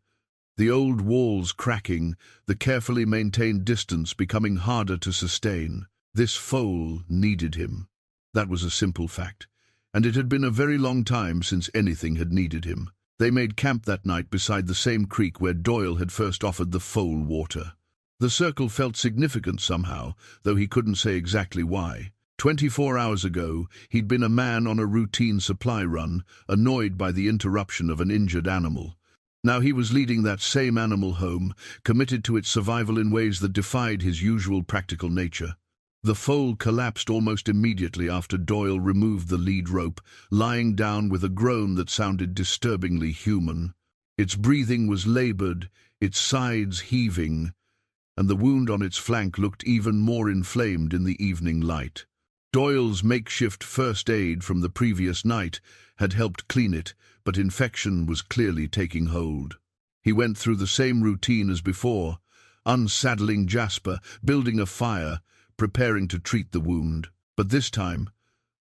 The old walls cracking, the carefully maintained distance becoming harder to sustain. This foal needed him. That was a simple fact, and it had been a very long time since anything had needed him. They made camp that night beside the same creek where Doyle had first offered the foal water. The circle felt significant somehow, though he couldn't say exactly why. 24 hours ago, he'd been a man on a routine supply run, annoyed by the interruption of an injured animal. Now he was leading that same animal home, committed to its survival in ways that defied his usual practical nature. The foal collapsed almost immediately after Doyle removed the lead rope, lying down with a groan that sounded disturbingly human. Its breathing was labored, its sides heaving, and the wound on its flank looked even more inflamed in the evening light. Doyle's makeshift first aid from the previous night had helped clean it, but infection was clearly taking hold. He went through the same routine as before, unsaddling Jasper, building a fire, preparing to treat the wound. But this time,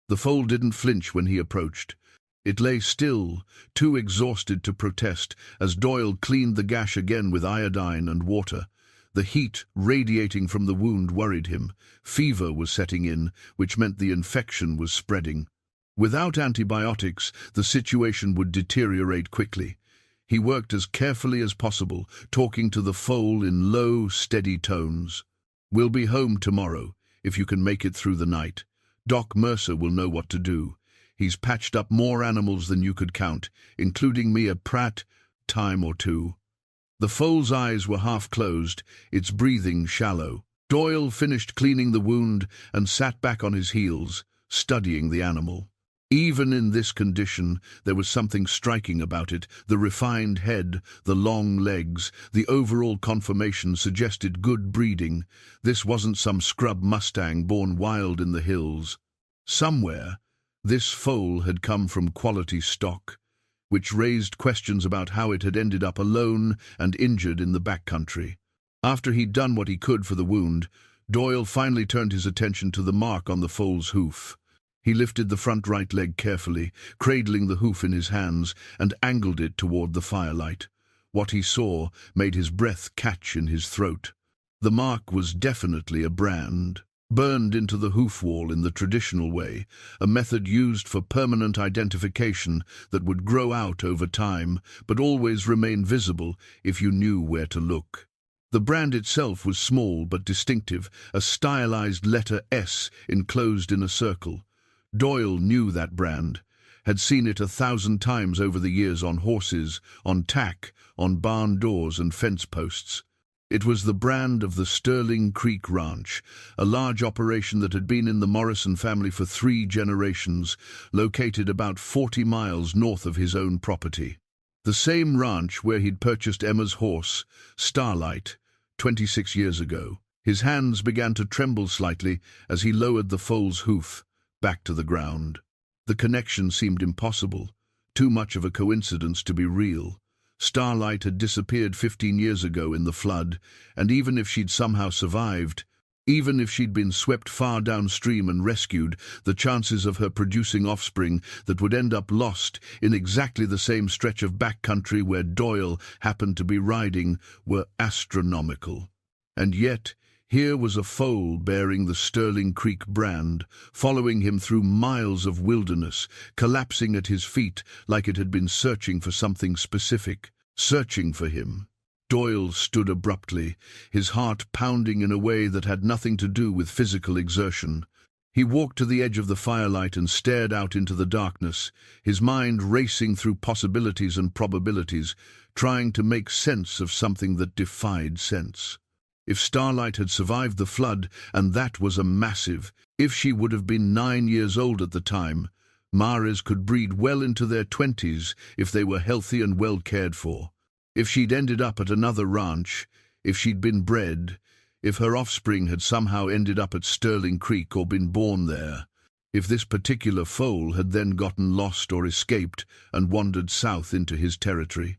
the foal didn't flinch when he approached. It lay still, too exhausted to protest, as Doyle cleaned the gash again with iodine and water. The heat radiating from the wound worried him. Fever was setting in, which meant the infection was spreading. Without antibiotics, the situation would deteriorate quickly. He worked as carefully as possible, talking to the foal in low, steady tones. "We'll be home tomorrow, if you can make it through the night. Doc Mercer will know what to do. He's patched up more animals than you could count, including me a time or two." The foal's eyes were half closed, its breathing shallow. Doyle finished cleaning the wound and sat back on his heels, studying the animal. Even in this condition, there was something striking about it. The refined head, the long legs, the overall conformation suggested good breeding. This wasn't some scrub Mustang born wild in the hills. Somewhere, this foal had come from quality stock. which raised questions about how it had ended up alone and injured in the backcountry. After he'd done what he could for the wound, Doyle finally turned his attention to the mark on the foal's hoof. He lifted the front right leg carefully, cradling the hoof in his hands, and angled it toward the firelight. What he saw made his breath catch in his throat. The mark was definitely a brand, burned into the hoof wall in the traditional way, a method used for permanent identification that would grow out over time, but always remain visible if you knew where to look. The brand itself was small but distinctive, a stylized letter S enclosed in a circle. Doyle knew that brand, had seen it 1,000 times over the years on horses, on tack, on barn doors and fence posts. It was the brand of the Sterling Creek Ranch, a large operation that had been in the Morrison family for 3 generations, located about 40 miles north of his own property. The same ranch where he'd purchased Emma's horse, Starlight, 26 years ago. His hands began to tremble slightly as he lowered the foal's hoof back to the ground. The connection seemed impossible, too much of a coincidence to be real. Starlight had disappeared 15 years ago in the flood, and even if she'd somehow survived, even if she'd been swept far downstream and rescued, the chances of her producing offspring that would end up lost in exactly the same stretch of backcountry where Doyle happened to be riding were astronomical. And yet, here was a foal bearing the Sterling Creek brand, following him through miles of wilderness, collapsing at his feet like it had been searching for something specific, searching for him. Doyle stood abruptly, his heart pounding in a way that had nothing to do with physical exertion. He walked to the edge of the firelight and stared out into the darkness, his mind racing through possibilities and probabilities, trying to make sense of something that defied sense. If Starlight had survived the flood, and that was a massive, if she would have been 9 years old at the time, Mares could breed well into their 20s if they were healthy and well cared for. If she'd ended up at another ranch, if she'd been bred, if her offspring had somehow ended up at Sterling Creek or been born there, if this particular foal had then gotten lost or escaped and wandered south into his territory.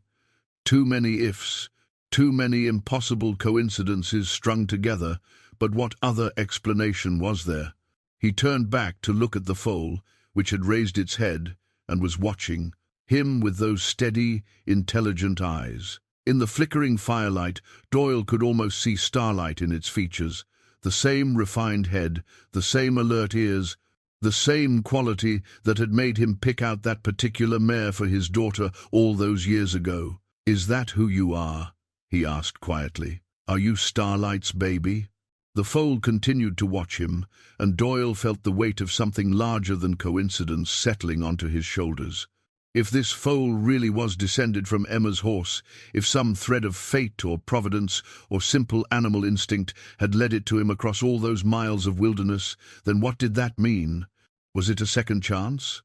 Too many ifs, too many impossible coincidences strung together, but what other explanation was there? He turned back to look at the foal, which had raised its head and was watching him with those steady, intelligent eyes. In the flickering firelight, Doyle could almost see Starlight in its features, the same refined head, the same alert ears, the same quality that had made him pick out that particular mare for his daughter all those years ago. "Is that who you are?" he asked quietly. "Are you Starlight's baby?" The foal continued to watch him, and Doyle felt the weight of something larger than coincidence settling onto his shoulders. If this foal really was descended from Emma's horse, if some thread of fate or providence or simple animal instinct had led it to him across all those miles of wilderness, then what did that mean? Was it a second chance?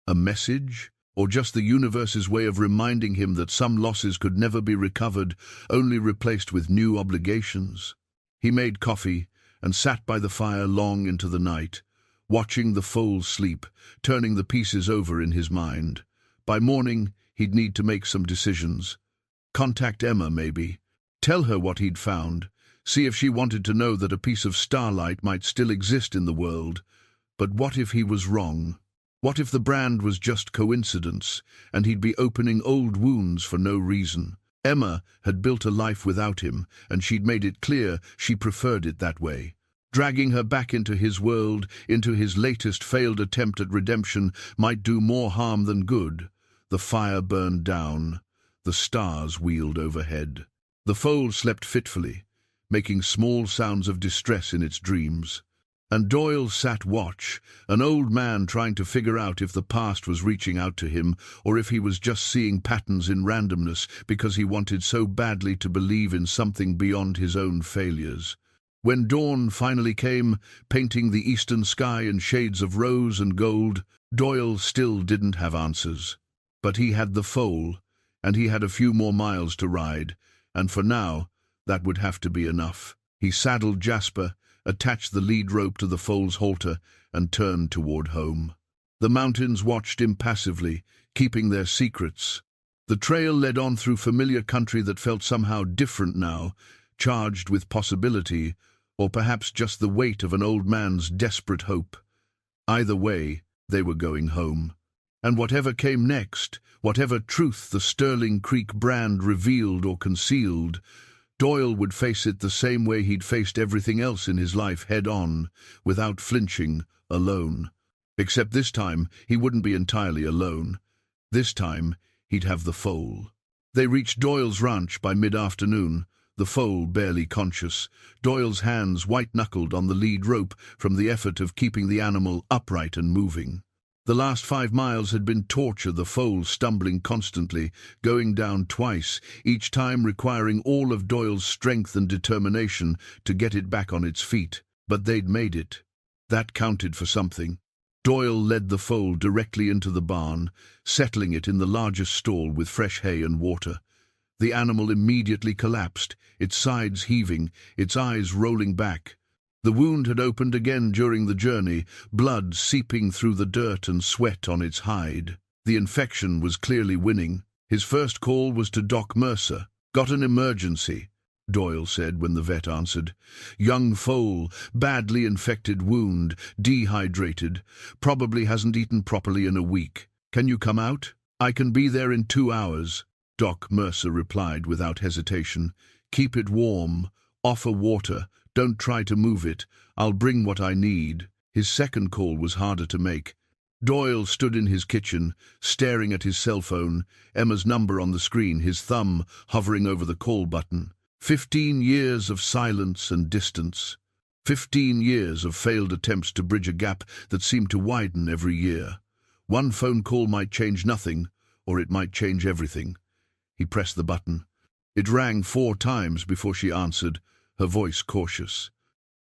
A message? Or just the universe's way of reminding him that some losses could never be recovered, only replaced with new obligations? He made coffee and sat by the fire long into the night, watching the foal sleep, turning the pieces over in his mind. By morning, he'd need to make some decisions. Contact Emma, maybe. Tell her what he'd found. See if she wanted to know that a piece of Starlight might still exist in the world. But what if he was wrong? What if the brand was just coincidence, and he'd be opening old wounds for no reason? Emma had built a life without him, and she'd made it clear she preferred it that way. Dragging her back into his world, into his latest failed attempt at redemption, might do more harm than good. The fire burned down. The stars wheeled overhead. The foal slept fitfully, making small sounds of distress in its dreams. And Doyle sat watch, an old man trying to figure out if the past was reaching out to him or if he was just seeing patterns in randomness because he wanted so badly to believe in something beyond his own failures. When dawn finally came, painting the eastern sky in shades of rose and gold, Doyle still didn't have answers. But he had the foal, and he had a few more miles to ride, and for now, that would have to be enough. He saddled Jasper, attached the lead rope to the foal's halter, and turned toward home. The mountains watched impassively, keeping their secrets. The trail led on through familiar country that felt somehow different now, charged with possibility, or perhaps just the weight of an old man's desperate hope. Either way, they were going home. And whatever came next, whatever truth the Sterling Creek brand revealed or concealed, Doyle would face it the same way he'd faced everything else in his life head-on, without flinching, alone. Except this time, he wouldn't be entirely alone. This time, he'd have the foal. They reached Doyle's ranch by mid-afternoon, the foal barely conscious, Doyle's hands white-knuckled on the lead rope from the effort of keeping the animal upright and moving. The last 5 miles had been torture, the foal stumbling constantly, going down twice, each time requiring all of Doyle's strength and determination to get it back on its feet. But they'd made it. That counted for something. Doyle led the foal directly into the barn, settling it in the largest stall with fresh hay and water. The animal immediately collapsed, its sides heaving, its eyes rolling back. The wound had opened again during the journey, blood seeping through the dirt and sweat on its hide. The infection was clearly winning. His first call was to Doc Mercer. "Got an emergency," Doyle said when the vet answered. "Young foal, badly infected wound, dehydrated, probably hasn't eaten properly in a week. Can you come out?" "I can be there in 2 hours," Doc Mercer replied without hesitation. "Keep it warm, offer water, don't try to move it, I'll bring what I need." His second call was harder to make. Doyle stood in his kitchen, staring at his cell phone, Emma's number on the screen, his thumb hovering over the call button. 15 years of silence and distance. 15 years of failed attempts to bridge a gap that seemed to widen every year. One phone call might change nothing, or it might change everything. He pressed the button. It rang 4 times before she answered, her voice cautious.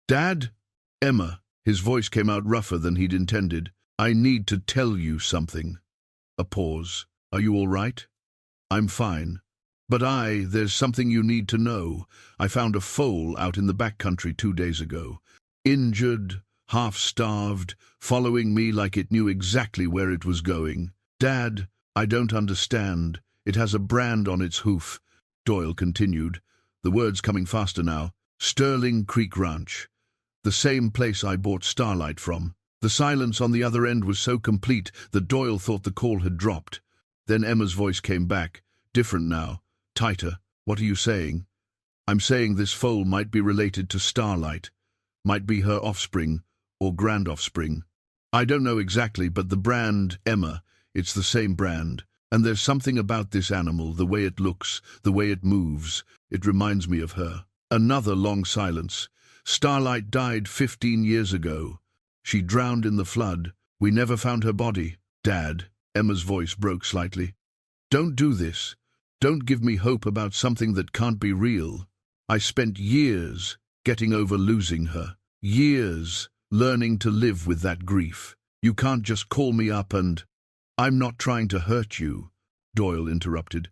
"Dad?" "Emma." His voice came out rougher than he'd intended. "I need to tell you something." A pause. "Are you all right?" "I'm fine. But there's something you need to know. I found a foal out in the backcountry 2 days ago. Injured, half-starved, following me like it knew exactly where it was going. Dad, I don't understand. It has a brand on its hoof." Doyle continued, the words coming faster now. "Sterling Creek Ranch. The same place I bought Starlight from." The silence on the other end was so complete that Doyle thought the call had dropped. Then Emma's voice came back, different now, tighter. "What are you saying?" "I'm saying this foal might be related to Starlight. Might be her offspring, or grand-offspring. I don't know exactly, but the brand, Emma, it's the same brand. And there's something about this animal, the way it looks, the way it moves. It reminds me of her." Another long silence. "Starlight died 15 years ago. She drowned in the flood. We never found her body." "Dad," Emma's voice broke slightly. "Don't do this. Don't give me hope about something that can't be real. I spent years getting over losing her. Years learning to live with that grief. You can't just call me up and—" "I'm not trying to hurt you," Doyle interrupted.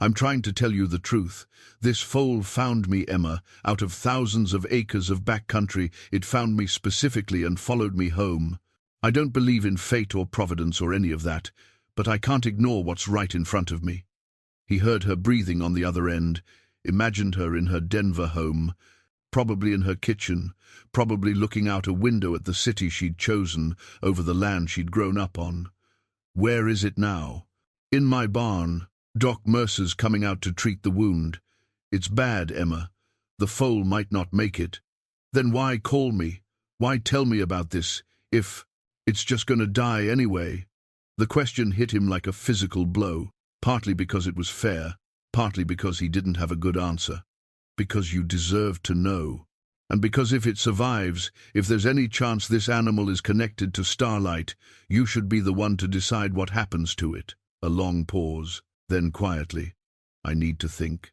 "I'm trying to tell you the truth. This foal found me, Emma, out of thousands of acres of backcountry. It found me specifically and followed me home. I don't believe in fate or providence or any of that, but I can't ignore what's right in front of me." He heard her breathing on the other end, imagined her in her Denver home, probably in her kitchen, probably looking out a window at the city she'd chosen over the land she'd grown up on. "Where is it now?" "In my barn. Doc Mercer's coming out to treat the wound. It's bad, Emma. The foal might not make it." "Then why call me? Why tell me about this, if it's just going to die anyway?" The question hit him like a physical blow, partly because it was fair, partly because he didn't have a good answer. "Because you deserve to know. And because if it survives, if there's any chance this animal is connected to Starlight, you should be the one to decide what happens to it." A long pause, then quietly, "I need to think."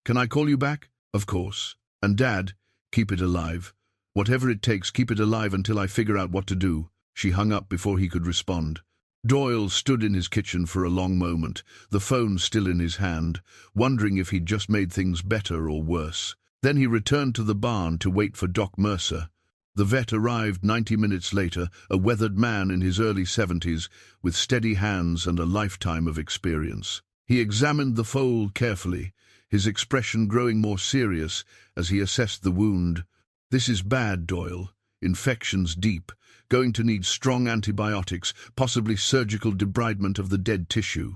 "Can I call you back?" "Of course. And Dad, keep it alive. Whatever it takes, keep it alive until I figure out what to do." She hung up before he could respond. Doyle stood in his kitchen for a long moment, the phone still in his hand, wondering if he'd just made things better or worse. Then he returned to the barn to wait for Doc Mercer. The vet arrived 90 minutes later, a weathered man in his early 70s, with steady hands and a lifetime of experience. He examined the foal carefully, his expression growing more serious as he assessed the wound. "This is bad, Doyle. Infection's deep. Going to need strong antibiotics, possibly surgical debridement of the dead tissue.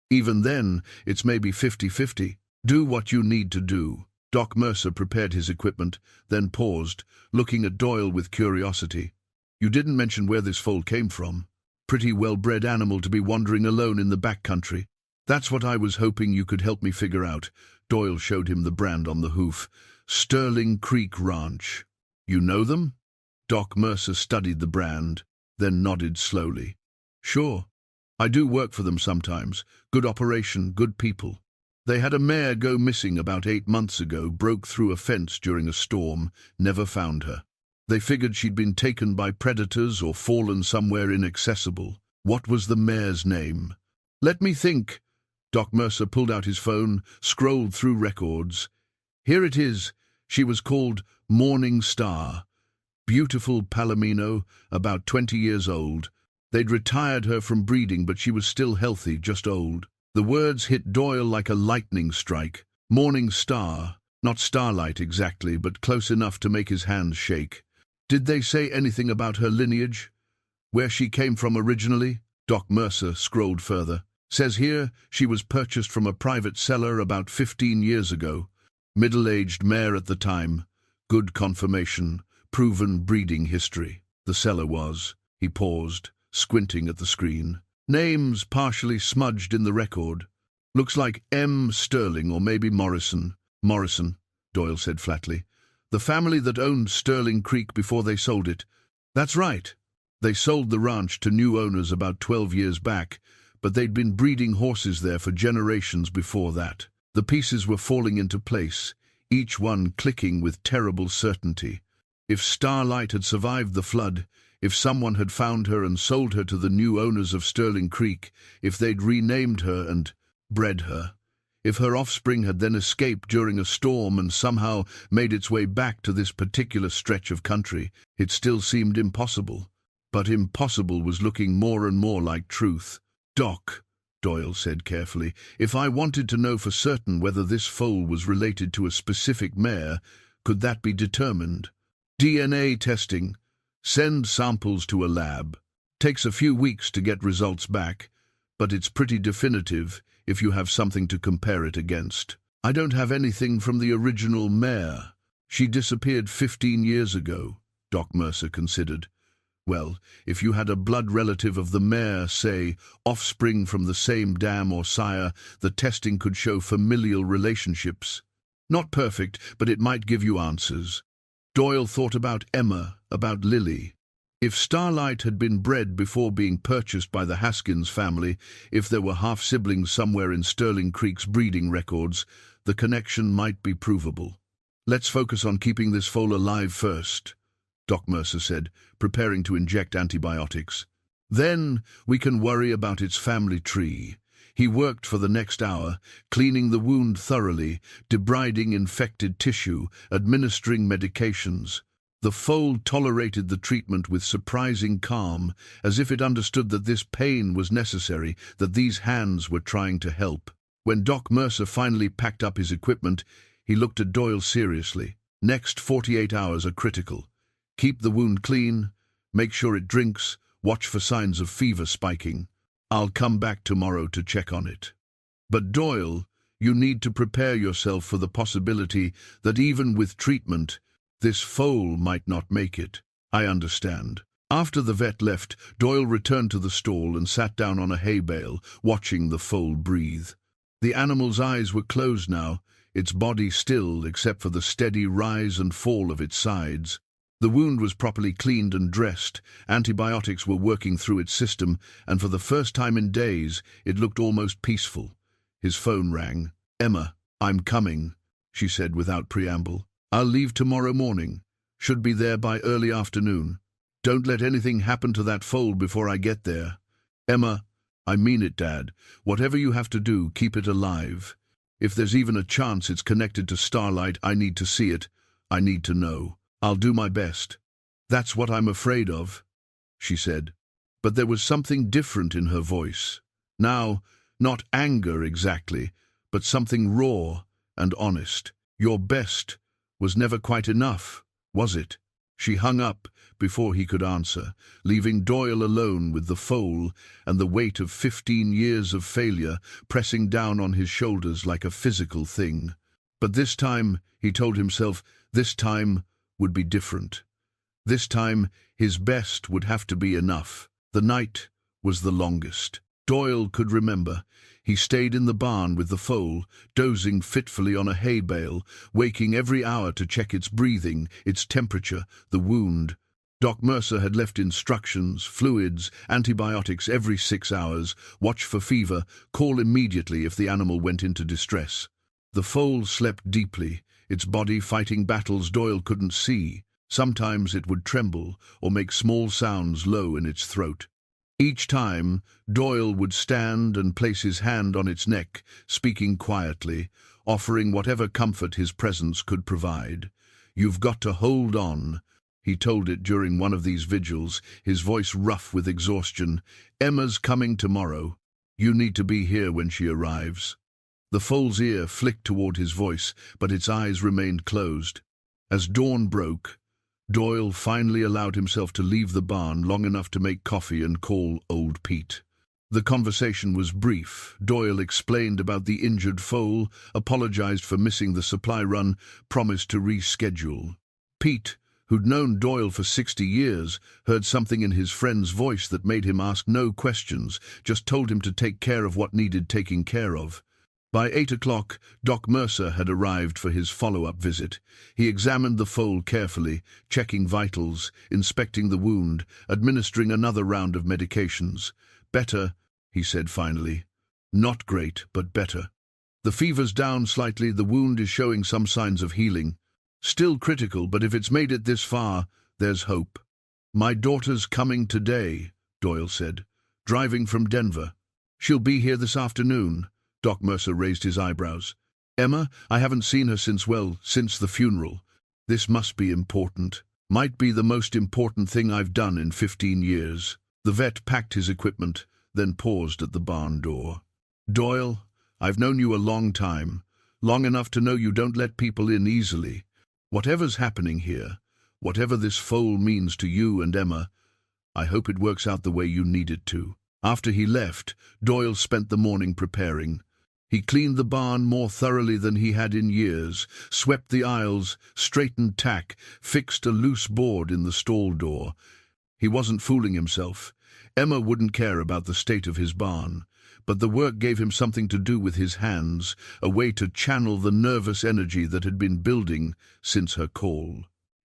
Even then, it's maybe 50-50. Do what you need to do." Doc Mercer prepared his equipment, then paused, looking at Doyle with curiosity. "You didn't mention where this foal came from. Pretty well-bred animal to be wandering alone in the backcountry." "That's what I was hoping you could help me figure out." Doyle showed him the brand on the hoof. "Sterling Creek Ranch." "You know them?" Doc Mercer studied the brand, then nodded slowly. "Sure. I do work for them sometimes. Good operation, good people. They had a mare go missing about 8 months ago, broke through a fence during a storm, never found her. They figured she'd been taken by predators or fallen somewhere inaccessible. What was the mare's name?" "Let me think." Doc Mercer pulled out his phone, scrolled through records. "Here it is. She was called Morning Star. Beautiful Palomino, about 20 years old. They'd retired her from breeding, but she was still healthy, just old." The words hit Doyle like a lightning strike. Morning Star, not starlight exactly, but close enough to make his hands shake. "Did they say anything about her lineage? Where she came from originally?" Doc Mercer scrolled further. "Says here she was purchased from a private seller about 15 years ago. Middle-aged mare at the time. Good confirmation, proven breeding history." The seller was. He paused, squinting at the screen. "Names partially smudged in the record. Looks like M. Sterling or maybe Morrison." "Morrison," Doyle said flatly. "The family that owned Sterling Creek before they sold it." "That's right. They sold the ranch to new owners about 12 years back, but they'd been breeding horses there for generations before that." The pieces were falling into place, each one clicking with terrible certainty. If Starlight had survived the flood, if someone had found her and sold her to the new owners of Sterling Creek, if they'd renamed her and bred her, if her offspring had then escaped during a storm and somehow made its way back to this particular stretch of country, it still seemed impossible. But impossible was looking more and more like truth. "Doc," Doyle said carefully, "if I wanted to know for certain whether this foal was related to a specific mare, could that be determined?" "DNA testing. Send samples to a lab. Takes a few weeks to get results back, but it's pretty definitive if you have something to compare it against." "I don't have anything from the original mare. She disappeared 15 years ago," Doc Mercer considered. "Well, if you had a blood relative of the mare, say, offspring from the same dam or sire, the testing could show familial relationships. Not perfect, but it might give you answers." Doyle thought about Emma, about Lily. If Starlight had been bred before being purchased by the Haskins family, if there were half-siblings somewhere in Sterling Creek's breeding records, the connection might be provable. "Let's focus on keeping this foal alive first," Doc Mercer said, preparing to inject antibiotics. "Then we can worry about its family tree." He worked for the next hour, cleaning the wound thoroughly, debriding infected tissue, administering medications. The foal tolerated the treatment with surprising calm, as if it understood that this pain was necessary, that these hands were trying to help. When Doc Mercer finally packed up his equipment, he looked at Doyle seriously. "Next 48 hours are critical. Keep the wound clean, make sure it drinks, watch for signs of fever spiking. I'll come back tomorrow to check on it. But Doyle, you need to prepare yourself for the possibility that even with treatment, this foal might not make it." "I understand." After the vet left, Doyle returned to the stall and sat down on a hay bale, watching the foal breathe. The animal's eyes were closed now, its body still except for the steady rise and fall of its sides. The wound was properly cleaned and dressed, antibiotics were working through its system, and for the first time in days, it looked almost peaceful. His phone rang. "Emma, I'm coming," she said without preamble. "I'll leave tomorrow morning. Should be there by early afternoon. Don't let anything happen to that foal before I get there." "Emma, I mean it, Dad. Whatever you have to do, keep it alive. If there's even a chance it's connected to Starlight, I need to see it. I need to know. I'll do my best." "That's what I'm afraid of," she said. But there was something different in her voice. Now, not anger exactly, but something raw and honest. "Your best was never quite enough, was it?" She hung up before he could answer, leaving Doyle alone with the foal and the weight of 15 years of failure pressing down on his shoulders like a physical thing. But this time, he told himself, this time would be different. This time, his best would have to be enough. The night was the longest. Doyle could remember. He stayed in the barn with the foal, dozing fitfully on a hay bale, waking every hour to check its breathing, its temperature, the wound. Doc Mercer had left instructions, fluids, antibiotics every 6 hours, watch for fever, call immediately if the animal went into distress. The foal slept deeply, its body fighting battles Doyle couldn't see. Sometimes it would tremble or make small sounds low in its throat. Each time, Doyle would stand and place his hand on its neck, speaking quietly, offering whatever comfort his presence could provide. "You've got to hold on," he told it during one of these vigils, his voice rough with exhaustion. "Emma's coming tomorrow. You need to be here when she arrives." The foal's ear flicked toward his voice, but its eyes remained closed. As dawn broke, Doyle finally allowed himself to leave the barn long enough to make coffee and call old Pete. The conversation was brief. Doyle explained about the injured foal, apologized for missing the supply run, promised to reschedule. Pete, who'd known Doyle for 60 years, heard something in his friend's voice that made him ask no questions, just told him to take care of what needed taking care of. By 8 o'clock, Doc Mercer had arrived for his follow-up visit. He examined the foal carefully, checking vitals, inspecting the wound, administering another round of medications. "Better," he said finally. "Not great, but better. The fever's down slightly, the wound is showing some signs of healing. Still critical, but if it's made it this far, there's hope." "My daughter's coming today," Doyle said, "driving from Denver. She'll be here this afternoon." Doc Mercer raised his eyebrows. "Emma, I haven't seen her since the funeral. This must be important. Might be the most important thing I've done in 15 years. The vet packed his equipment, then paused at the barn door. "Doyle, I've known you a long time, long enough to know you don't let people in easily. Whatever's happening here, whatever this foal means to you and Emma, I hope it works out the way you need it to." After he left, Doyle spent the morning preparing. He cleaned the barn more thoroughly than he had in years, swept the aisles, straightened tack, fixed a loose board in the stall door. He wasn't fooling himself. Emma wouldn't care about the state of his barn, but the work gave him something to do with his hands, a way to channel the nervous energy that had been building since her call.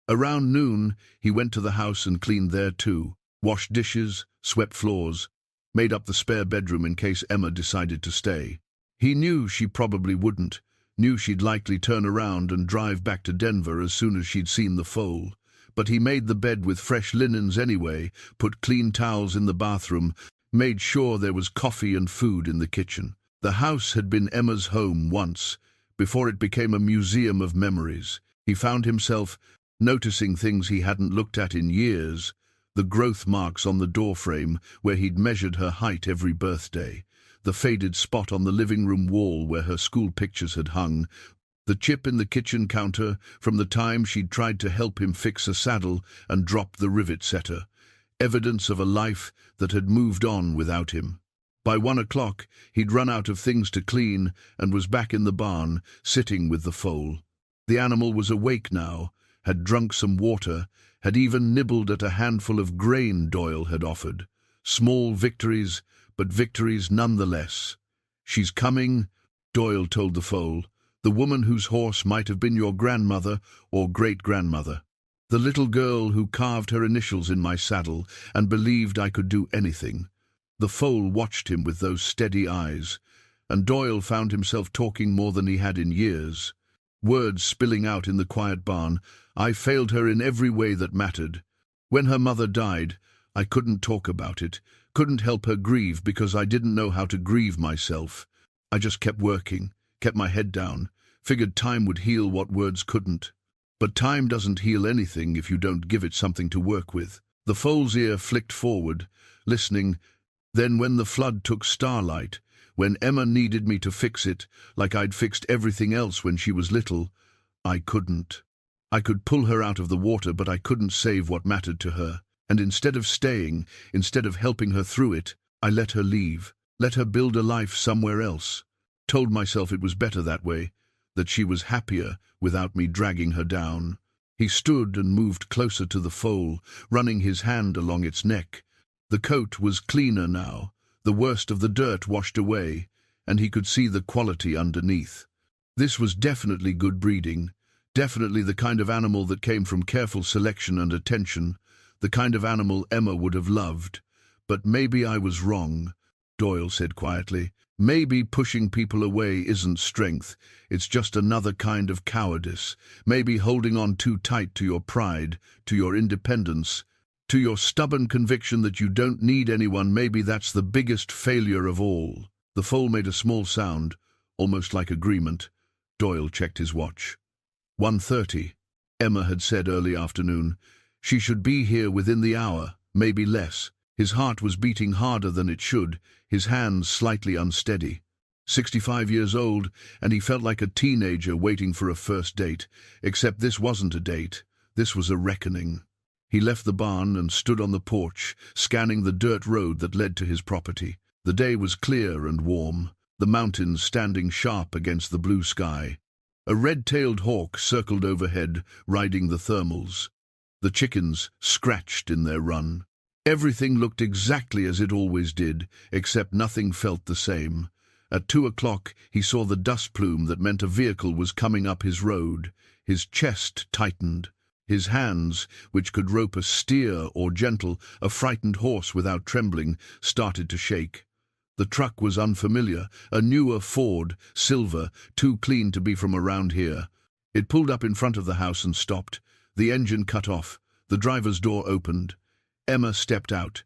Around noon, he went to the house and cleaned there too, washed dishes, swept floors, made up the spare bedroom in case Emma decided to stay. He knew she probably wouldn't, knew she'd likely turn around and drive back to Denver as soon as she'd seen the foal. But he made the bed with fresh linens anyway, put clean towels in the bathroom, made sure there was coffee and food in the kitchen. The house had been Emma's home once, before it became a museum of memories. He found himself noticing things he hadn't looked at in years, the growth marks on the doorframe where he'd measured her height every birthday, the faded spot on the living room wall where her school pictures had hung, the chip in the kitchen counter from the time she'd tried to help him fix a saddle and dropped the rivet setter, evidence of a life that had moved on without him. By 1 o'clock, he'd run out of things to clean and was back in the barn, sitting with the foal. The animal was awake now, had drunk some water, had even nibbled at a handful of grain Doyle had offered. Small victories, but victories nonetheless. "She's coming," Doyle told the foal, "the woman whose horse might have been your grandmother or great-grandmother. The little girl who carved her initials in my saddle and believed I could do anything." The foal watched him with those steady eyes, and Doyle found himself talking more than he had in years. Words spilling out in the quiet barn. "I failed her in every way that mattered. When her mother died, I couldn't talk about it, couldn't help her grieve because I didn't know how to grieve myself. I just kept working, kept my head down, figured time would heal what words couldn't." But time doesn't heal anything if you don't give it something to work with. The foal's ear flicked forward, listening. Then when the flood took Starlight, when Emma needed me to fix it, like I'd fixed everything else when she was little, I couldn't. I could pull her out of the water, but I couldn't save what mattered to her. And instead of staying, instead of helping her through it, I let her leave, let her build a life somewhere else. Told myself it was better that way, that she was happier without me dragging her down. He stood and moved closer to the foal, running his hand along its neck. The coat was cleaner now, the worst of the dirt washed away, and he could see the quality underneath. This was definitely good breeding, definitely the kind of animal that came from careful selection and attention, the kind of animal Emma would have loved. But maybe I was wrong, Doyle said quietly. Maybe pushing people away isn't strength, it's just another kind of cowardice. Maybe holding on too tight to your pride, to your independence, to your stubborn conviction that you don't need anyone, maybe that's the biggest failure of all. The foal made a small sound, almost like agreement. Doyle checked his watch. 1:30, Emma had said early afternoon. She should be here within the hour, maybe less. His heart was beating harder than it should, his hands slightly unsteady. 65 years old, and he felt like a teenager waiting for a first date. Except this wasn't a date, this was a reckoning. He left the barn and stood on the porch, scanning the dirt road that led to his property. The day was clear and warm, the mountains standing sharp against the blue sky. A red-tailed hawk circled overhead, riding the thermals. The chickens scratched in their run. Everything looked exactly as it always did, except nothing felt the same. At 2 o'clock, he saw the dust plume that meant a vehicle was coming up his road. His chest tightened. His hands, which could rope a steer or gentle a frightened horse without trembling, started to shake. The truck was unfamiliar, a newer Ford, silver, too clean to be from around here. It pulled up in front of the house and stopped. The engine cut off. The driver's door opened. Emma stepped out.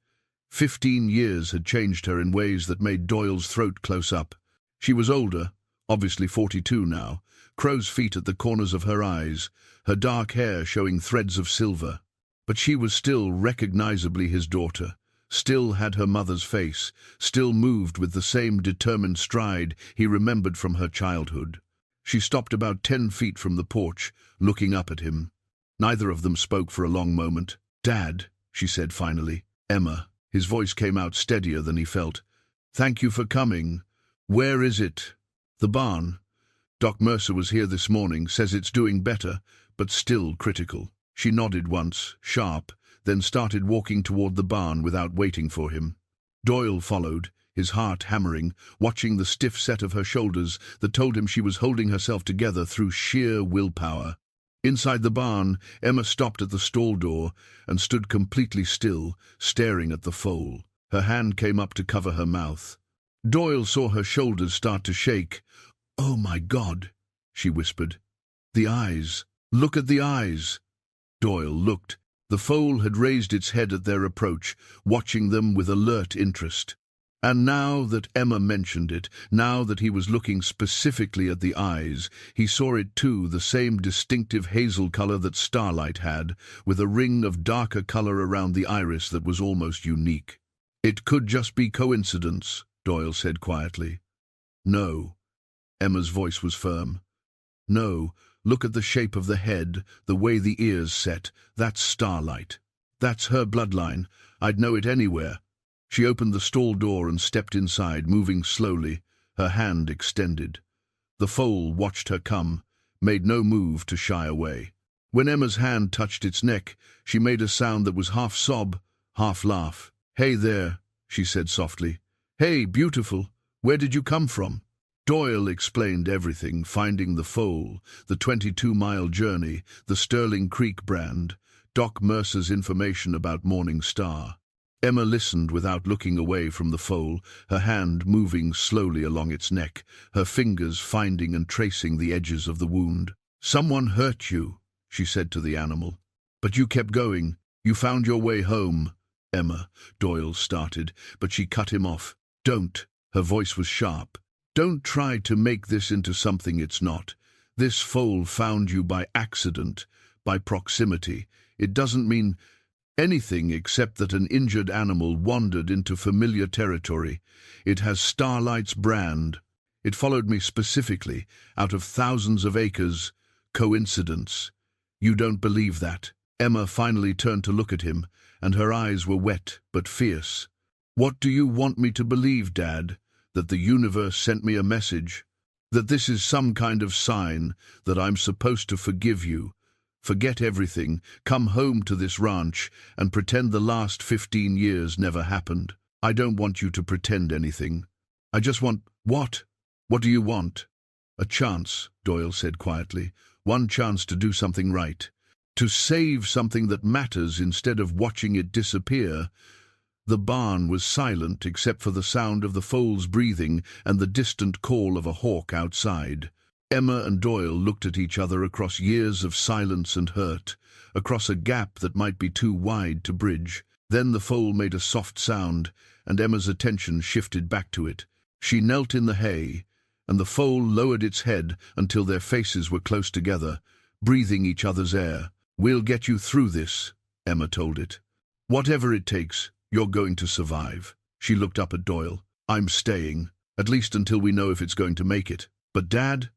15 years had changed her in ways that made Doyle's throat close up. She was older, obviously 42 now, crow's feet at the corners of her eyes, her dark hair showing threads of silver. But she was still recognizably his daughter, still had her mother's face, still moved with the same determined stride he remembered from her childhood. She stopped about 10 feet from the porch, looking up at him. Neither of them spoke for a long moment. "Dad," she said finally. "Emma." His voice came out steadier than he felt. "Thank you for coming. Where is it?" "The barn. Doc Mercer was here this morning, says it's doing better, but still critical." She nodded once, sharp, then started walking toward the barn without waiting for him. Doyle followed, his heart hammering, watching the stiff set of her shoulders that told him she was holding herself together through sheer willpower. Inside the barn, Emma stopped at the stall door and stood completely still, staring at the foal. Her hand came up to cover her mouth. Doyle saw her shoulders start to shake. "Oh my God," she whispered. "The eyes. Look at the eyes." Doyle looked. The foal had raised its head at their approach, watching them with alert interest. And now that Emma mentioned it, now that he was looking specifically at the eyes, he saw it too, the same distinctive hazel color that Starlight had, with a ring of darker color around the iris that was almost unique. "It could just be coincidence," Doyle said quietly. "No." Emma's voice was firm. "No, look at the shape of the head, the way the ears set. That's Starlight. That's her bloodline. I'd know it anywhere." She opened the stall door and stepped inside, moving slowly, her hand extended. The foal watched her come, made no move to shy away. When Emma's hand touched its neck, she made a sound that was half sob, half laugh. "Hey there," she said softly. "Hey, beautiful, where did you come from?" Doyle explained everything, finding the foal, the 22-mile journey, the Sterling Creek brand, Doc Mercer's information about Morning Star. Emma listened without looking away from the foal, her hand moving slowly along its neck, her fingers finding and tracing the edges of the wound. "Someone hurt you," she said to the animal. "But you kept going. You found your way home." "Emma," Doyle started, but she cut him off. "Don't." Her voice was sharp. "Don't try to make this into something it's not. This foal found you by accident. by proximity. It doesn't mean anything except that an injured animal wandered into familiar territory. It has Starlight's brand. It followed me specifically, out of thousands of acres. Coincidence. You don't believe that? Emma finally turned to look at him, and her eyes were wet but fierce. What do you want me to believe, Dad? That the universe sent me a message? That this is some kind of sign that I'm supposed to forgive you? Forget everything, come home to this ranch, and pretend the last 15 years never happened. I don't want you to pretend anything. I just want— What? What do you want? A chance, Doyle said quietly. One chance to do something right. To save something that matters instead of watching it disappear. The barn was silent except for the sound of the foal's breathing and the distant call of a hawk outside. Emma and Doyle looked at each other across years of silence and hurt, across a gap that might be too wide to bridge. Then the foal made a soft sound, and Emma's attention shifted back to it. She knelt in the hay, and the foal lowered its head until their faces were close together, breathing each other's air. We'll get you through this, Emma told it. Whatever it takes, you're going to survive. She looked up at Doyle. I'm staying, at least until we know if it's going to make it. But Dad,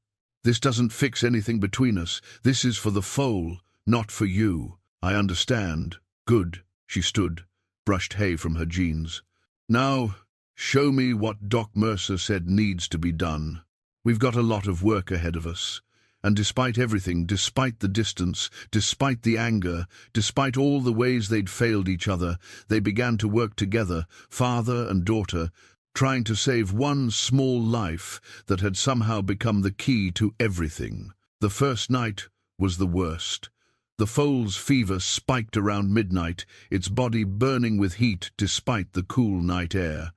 this doesn't fix anything between us. This is for the foal, not for you. I understand. Good. She stood, brushed hay from her jeans. Now, show me what Doc Mercer said needs to be done. We've got a lot of work ahead of us. And despite everything, despite the distance, despite the anger, despite all the ways they'd failed each other, they began to work together, father and daughter, trying to save one small life that had somehow become the key to everything. The first night was the worst. The foal's fever spiked around midnight, its body burning with heat despite the cool night air.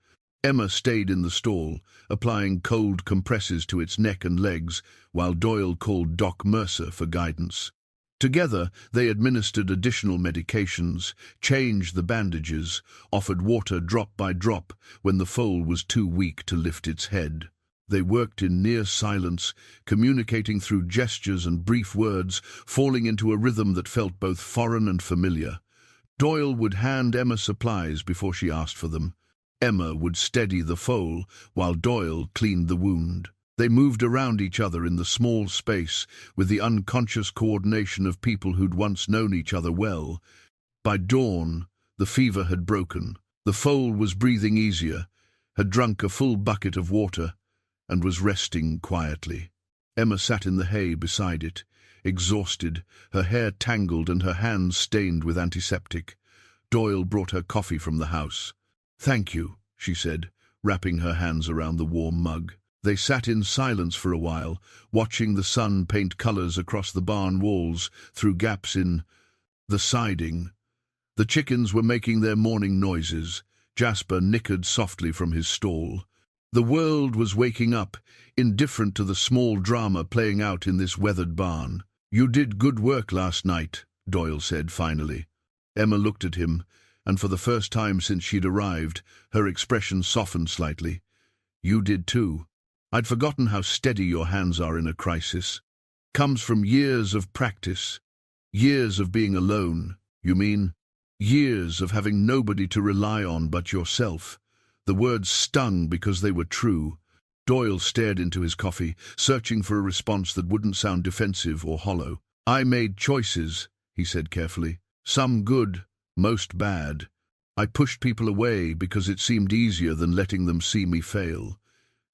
Emma stayed in the stall, applying cold compresses to its neck and legs, while Doyle called Doc Mercer for guidance. Together, they administered additional medications, changed the bandages, offered water drop by drop when the foal was too weak to lift its head. They worked in near silence, communicating through gestures and brief words, falling into a rhythm that felt both foreign and familiar. Doyle would hand Emma supplies before she asked for them. Emma would steady the foal while Doyle cleaned the wound. They moved around each other in the small space with the unconscious coordination of people who'd once known each other well. By dawn, the fever had broken. The foal was breathing easier, had drunk a full bucket of water, and was resting quietly. Emma sat in the hay beside it, exhausted, her hair tangled and her hands stained with antiseptic. Doyle brought her coffee from the house. "Thank you," she said, wrapping her hands around the warm mug. They sat in silence for a while, watching the sun paint colors across the barn walls through gaps in the siding. The chickens were making their morning noises. Jasper nickered softly from his stall. The world was waking up, indifferent to the small drama playing out in this weathered barn. "You did good work last night," Doyle said finally. Emma looked at him, and for the first time since she'd arrived, her expression softened slightly. "You did too. I'd forgotten how steady your hands are in a crisis. Comes from years of practice. Years of being alone, you mean? Years of having nobody to rely on but yourself." The words stung because they were true. Doyle stared into his coffee, searching for a response that wouldn't sound defensive or hollow. "I made choices," he said carefully. "Some good, most bad. I pushed people away because it seemed easier than letting them see me fail.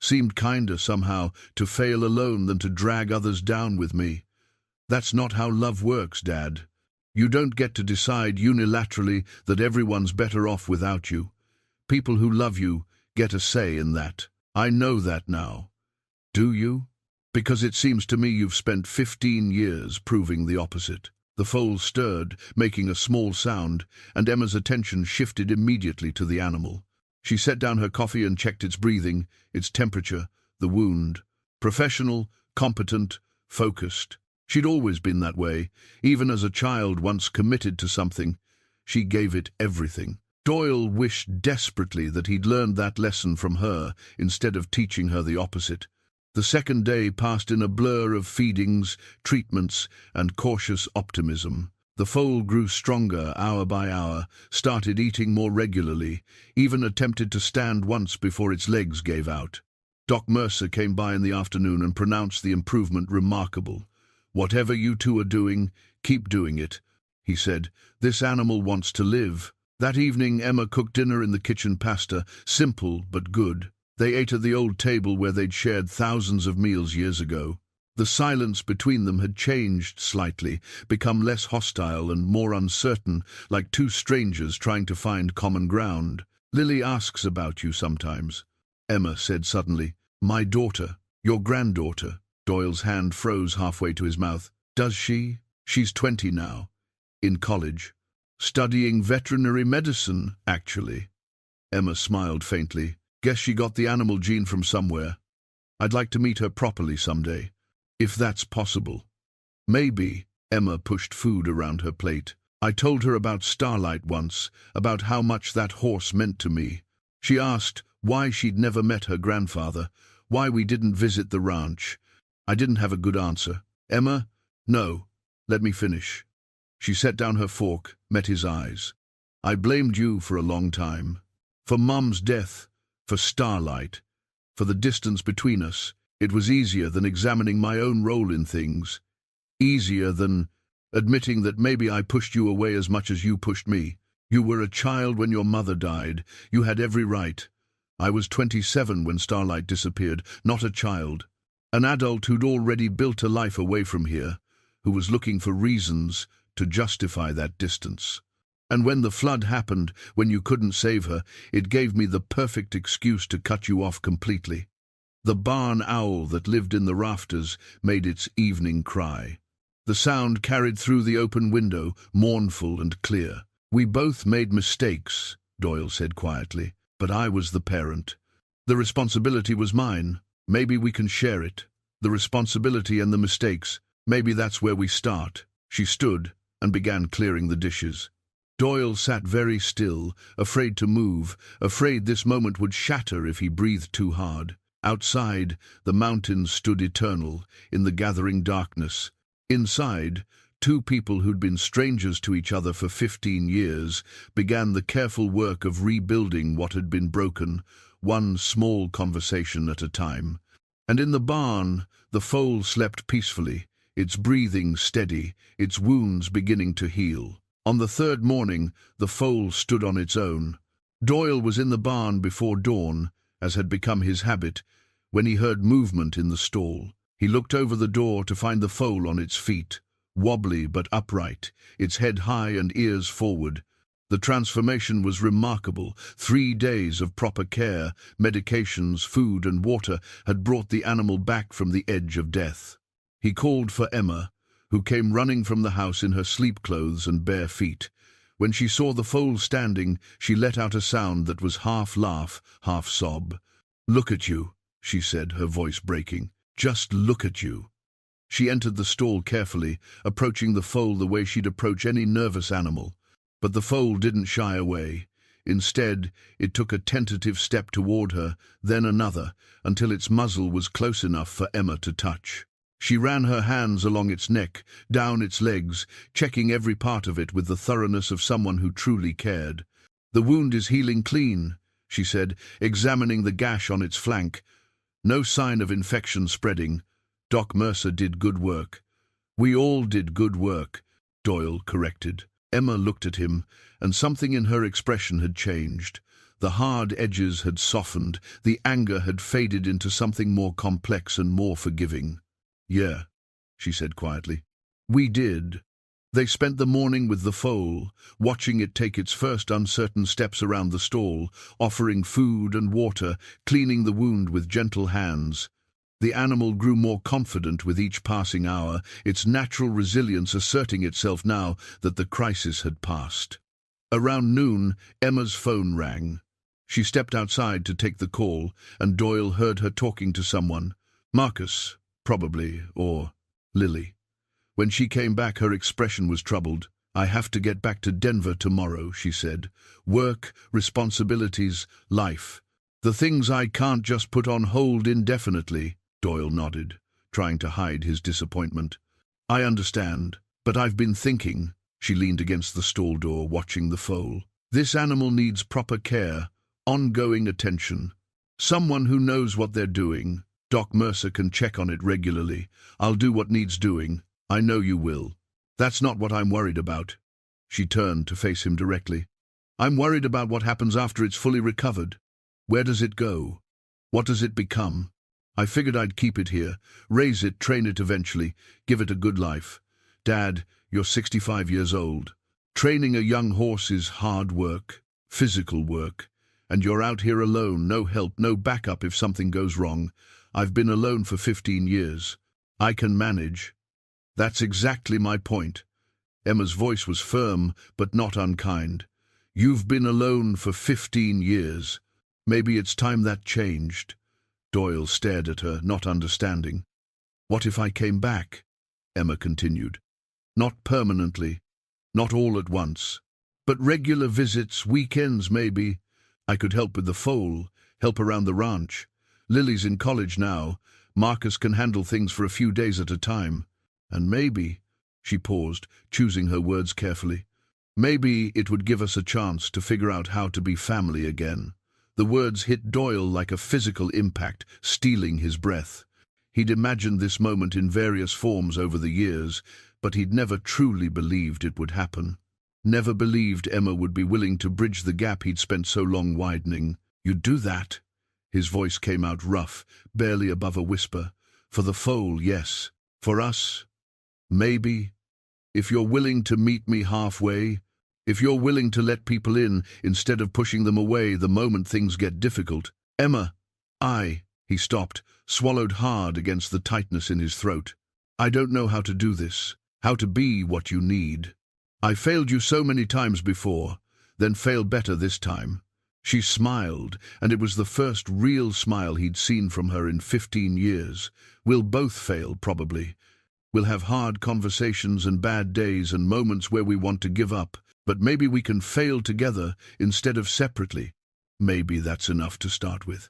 Seemed kinder somehow to fail alone than to drag others down with me. That's not how love works, Dad. You don't get to decide unilaterally that everyone's better off without you. People who love you get a say in that. I know that now. Do you? Because it seems to me you've spent 15 years proving the opposite." The foal stirred, making a small sound, and Emma's attention shifted immediately to the animal. She set down her coffee and checked its breathing, its temperature, the wound. Professional, competent, focused. She'd always been that way, even as a child once committed to something. She gave it everything. Doyle wished desperately that he'd learned that lesson from her instead of teaching her the opposite. The second day passed in a blur of feedings, treatments, and cautious optimism. The foal grew stronger hour by hour, started eating more regularly, even attempted to stand once before its legs gave out. Doc Mercer came by in the afternoon and pronounced the improvement remarkable. "Whatever you two are doing, keep doing it," he said. "This animal wants to live." That evening Emma cooked dinner in the kitchen pasta, simple but good. They ate at the old table where they'd shared thousands of meals years ago. The silence between them had changed slightly, become less hostile and more uncertain, like two strangers trying to find common ground. "Lily asks about you sometimes," Emma said suddenly. "My daughter, your granddaughter." Doyle's hand froze halfway to his mouth. "Does she? She's 20 now. In college. Studying veterinary medicine, actually." Emma smiled faintly. "Guess she got the animal gene from somewhere. I'd like to meet her properly someday. If that's possible." "Maybe." Emma pushed food around her plate. "I told her about Starlight once, about how much that horse meant to me. She asked why she'd never met her grandfather, why we didn't visit the ranch. I didn't have a good answer." "Emma, no, let me finish." She set down her fork, met his eyes. "I blamed you for a long time. For Mum's death, for Starlight, for the distance between us. It was easier than examining my own role in things. Easier than admitting that maybe I pushed you away as much as you pushed me. You were a child when your mother died. You had every right. I was 27 when Starlight disappeared, not a child. An adult who'd already built a life away from here, who was looking for reasons to justify that distance. And when the flood happened, when you couldn't save her, it gave me the perfect excuse to cut you off completely. The barn owl that lived in the rafters made its evening cry. The sound carried through the open window, mournful and clear. We both made mistakes," Doyle said quietly, "but I was the parent. The responsibility was mine. Maybe we can share it. The responsibility and the mistakes. Maybe that's where we start." She stood and began clearing the dishes. Doyle sat very still, afraid to move, afraid this moment would shatter if he breathed too hard. Outside, the mountains stood eternal, in the gathering darkness. Inside, two people who'd been strangers to each other for 15 years began the careful work of rebuilding what had been broken, one small conversation at a time. And in the barn, the foal slept peacefully, its breathing steady, its wounds beginning to heal. On the third morning, the foal stood on its own. Doyle was in the barn before dawn, as had become his habit, when he heard movement in the stall. He looked over the door to find the foal on its feet, wobbly but upright, its head high and ears forward. The transformation was remarkable. 3 days of proper care, medications, food and water had brought the animal back from the edge of death. He called for Emma, who came running from the house in her sleep clothes and bare feet. When she saw the foal standing, she let out a sound that was half laugh, half sob. "Look at you," she said, her voice breaking. "Just look at you." She entered the stall carefully, approaching the foal the way she'd approach any nervous animal. But the foal didn't shy away. Instead, it took a tentative step toward her, then another, until its muzzle was close enough for Emma to touch. She ran her hands along its neck, down its legs, checking every part of it with the thoroughness of someone who truly cared. "The wound is healing clean," she said, examining the gash on its flank. "No sign of infection spreading. Doc Mercer did good work." "We all did good work," Doyle corrected. Emma looked at him, and something in her expression had changed. The hard edges had softened, the anger had faded into something more complex and more forgiving. "Yeah," she said quietly. "We did." They spent the morning with the foal, watching it take its first uncertain steps around the stall, offering food and water, cleaning the wound with gentle hands. The animal grew more confident with each passing hour, its natural resilience asserting itself now that the crisis had passed. Around noon, Emma's phone rang. She stepped outside to take the call, and Doyle heard her talking to someone. Marcus, probably, or Lily. When she came back, her expression was troubled. "I have to get back to Denver tomorrow," she said. "Work, responsibilities, life. The things I can't just put on hold indefinitely." Doyle nodded, trying to hide his disappointment. I understand, but I've been thinking. She leaned against the stall door, watching the foal. This animal needs proper care, ongoing attention. Someone who knows what they're doing. Doc Mercer can check on it regularly. I'll do what needs doing. I know you will. That's not what I'm worried about. She turned to face him directly. I'm worried about what happens after it's fully recovered. Where does it go? What does it become? I figured I'd keep it here, raise it, train it eventually, give it a good life. Dad, you're 65 years old. Training a young horse is hard work, physical work, and you're out here alone, no help, no backup if something goes wrong. I've been alone for 15 years. I can manage. That's exactly my point. Emma's voice was firm, but not unkind. You've been alone for 15 years. Maybe it's time that changed. Doyle stared at her, not understanding. What if I came back? Emma continued. Not permanently, not all at once, but regular visits, weekends maybe. I could help with the foal, help around the ranch. Lily's in college now. Marcus can handle things for a few days at a time. And maybe, she paused, choosing her words carefully, maybe it would give us a chance to figure out how to be family again. The words hit Doyle like a physical impact, stealing his breath. He'd imagined this moment in various forms over the years, but he'd never truly believed it would happen. Never believed Emma would be willing to bridge the gap he'd spent so long widening. You'd do that? His voice came out rough, barely above a whisper. For the foal, yes. For us, maybe. If you're willing to meet me halfway, if you're willing to let people in instead of pushing them away the moment things get difficult. Emma, he stopped, swallowed hard against the tightness in his throat. I don't know how to do this, how to be what you need. I failed you so many times before, then failed better this time. She smiled, and it was the first real smile he'd seen from her in 15 years. We'll both fail, probably. We'll have hard conversations and bad days and moments where we want to give up, but maybe we can fail together instead of separately. Maybe that's enough to start with.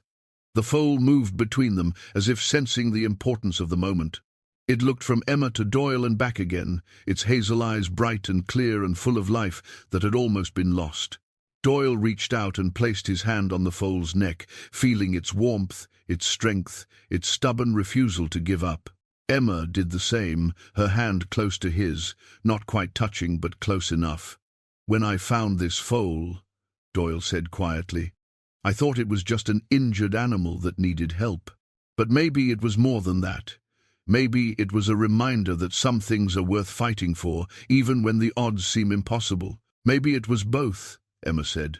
The foal moved between them, as if sensing the importance of the moment. It looked from Emma to Doyle and back again, its hazel eyes bright and clear and full of life that had almost been lost. Doyle reached out and placed his hand on the foal's neck, feeling its warmth, its strength, its stubborn refusal to give up. Emma did the same, her hand close to his, not quite touching but close enough. When I found this foal, Doyle said quietly, I thought it was just an injured animal that needed help. But maybe it was more than that. Maybe it was a reminder that some things are worth fighting for, even when the odds seem impossible. Maybe it was both, Emma said.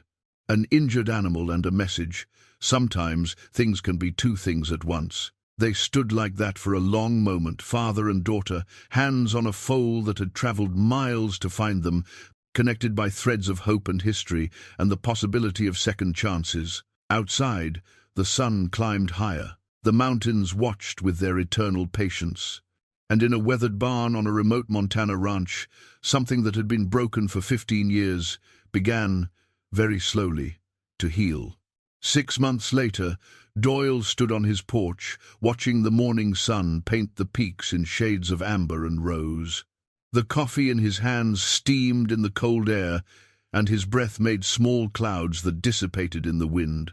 An injured animal and a message. Sometimes things can be two things at once. They stood like that for a long moment, father and daughter, hands on a foal that had traveled miles to find them, connected by threads of hope and history and the possibility of second chances. Outside, the sun climbed higher. The mountains watched with their eternal patience. And in a weathered barn on a remote Montana ranch, something that had been broken for 15 years began, very slowly, to heal. 6 months later, Doyle stood on his porch, watching the morning sun paint the peaks in shades of amber and rose. The coffee in his hands steamed in the cold air, and his breath made small clouds that dissipated in the wind.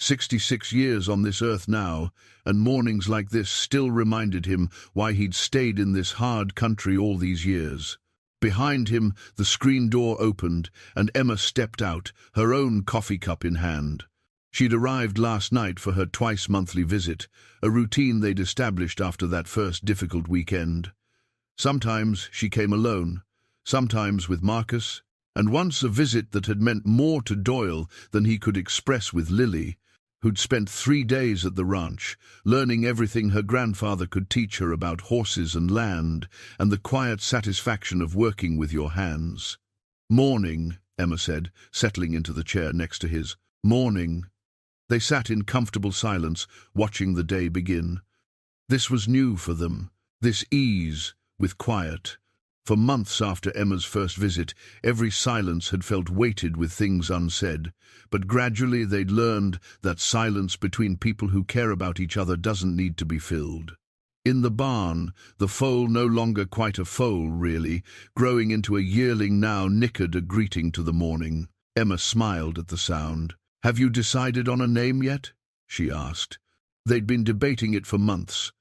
66 years on this earth now, and mornings like this still reminded him why he'd stayed in this hard country all these years. Behind him, the screen door opened, and Emma stepped out, her own coffee cup in hand. She'd arrived last night for her twice-monthly visit, a routine they'd established after that first difficult weekend. Sometimes she came alone, sometimes with Marcus, and once a visit that had meant more to Doyle than he could express with Lily, who'd spent 3 days at the ranch, learning everything her grandfather could teach her about horses and land, and the quiet satisfaction of working with your hands. Morning, Emma said, settling into the chair next to his. Morning. They sat in comfortable silence, watching the day begin. This was new for them, this ease with quiet. For months after Emma's first visit, every silence had felt weighted with things unsaid, but gradually they'd learned that silence between people who care about each other doesn't need to be filled. In the barn, the foal, no longer quite a foal really, growing into a yearling now, nickered a greeting to the morning. Emma smiled at the sound. "Have you decided on a name yet?" she asked. They'd been debating it for months.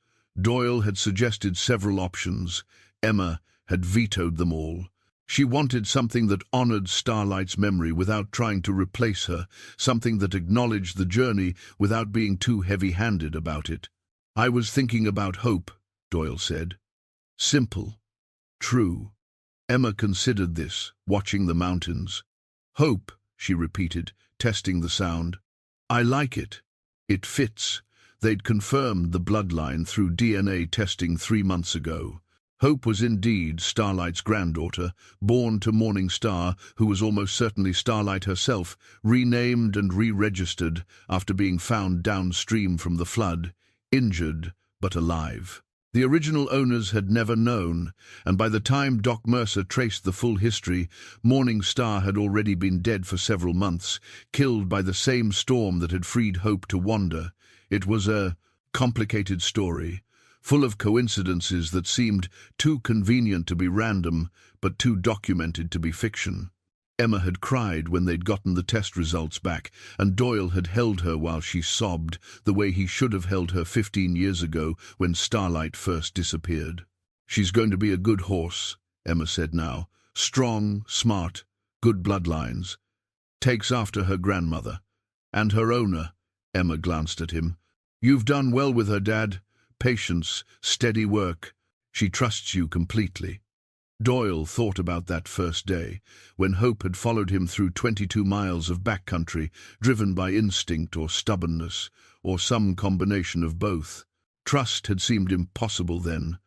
Doyle had suggested several options. Emma had vetoed them all. She wanted something that honored Starlight's memory without trying to replace her, something that acknowledged the journey without being too heavy-handed about it. "I was thinking about Hope," Doyle said. Simple. True. Emma considered this, watching the mountains. "Hope," she repeated, testing the sound. "I like it. It fits." They'd confirmed the bloodline through DNA testing 3 months ago. Hope was indeed Starlight's granddaughter, born to Morning Star, who was almost certainly Starlight herself, renamed and re-registered after being found downstream from the flood, injured but alive. The original owners had never known, and by the time Doc Mercer traced the full history, Morning Star had already been dead for several months, killed by the same storm that had freed Hope to wander. It was a complicated story, full of coincidences that seemed too convenient to be random, but too documented to be fiction. Emma had cried when they'd gotten the test results back, and Doyle had held her while she sobbed, the way he should have held her 15 years ago when Starlight first disappeared. "She's going to be a good horse," Emma said now. "Strong, smart, good bloodlines. Takes after her grandmother. And her owner." Emma glanced at him. "You've done well with her, Dad. Patience, steady work. She trusts you completely." Doyle thought about that first day, when Hope had followed him through 22 miles of backcountry, driven by instinct or stubbornness, or some combination of both. Trust had seemed impossible then.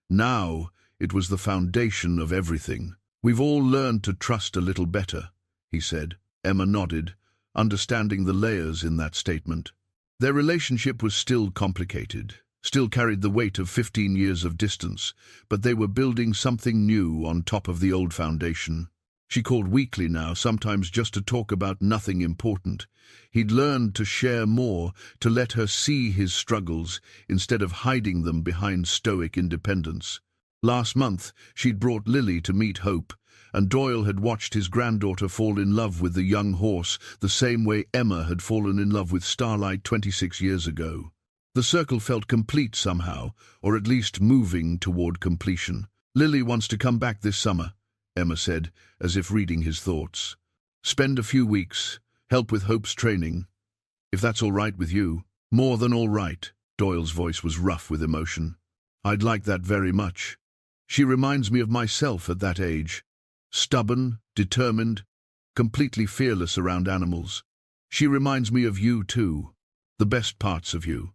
Now it was the foundation of everything. "We've all learned to trust a little better," he said. Emma nodded, understanding the layers in that statement. Their relationship was still complicated, still carried the weight of 15 years of distance, but they were building something new on top of the old foundation. She called weekly now, sometimes just to talk about nothing important. He'd learned to share more, to let her see his struggles, instead of hiding them behind stoic independence. Last month, she'd brought Lily to meet Hope, and Doyle had watched his granddaughter fall in love with the young horse the same way Emma had fallen in love with Starlight 26 years ago. The circle felt complete somehow, or at least moving toward completion. "Lily wants to come back this summer," Emma said, as if reading his thoughts. "Spend a few weeks, help with Hope's training. If that's all right with you." "More than all right." Doyle's voice was rough with emotion. "I'd like that very much. She reminds me of myself at that age. Stubborn, determined, completely fearless around animals. She reminds me of you too, the best parts of you."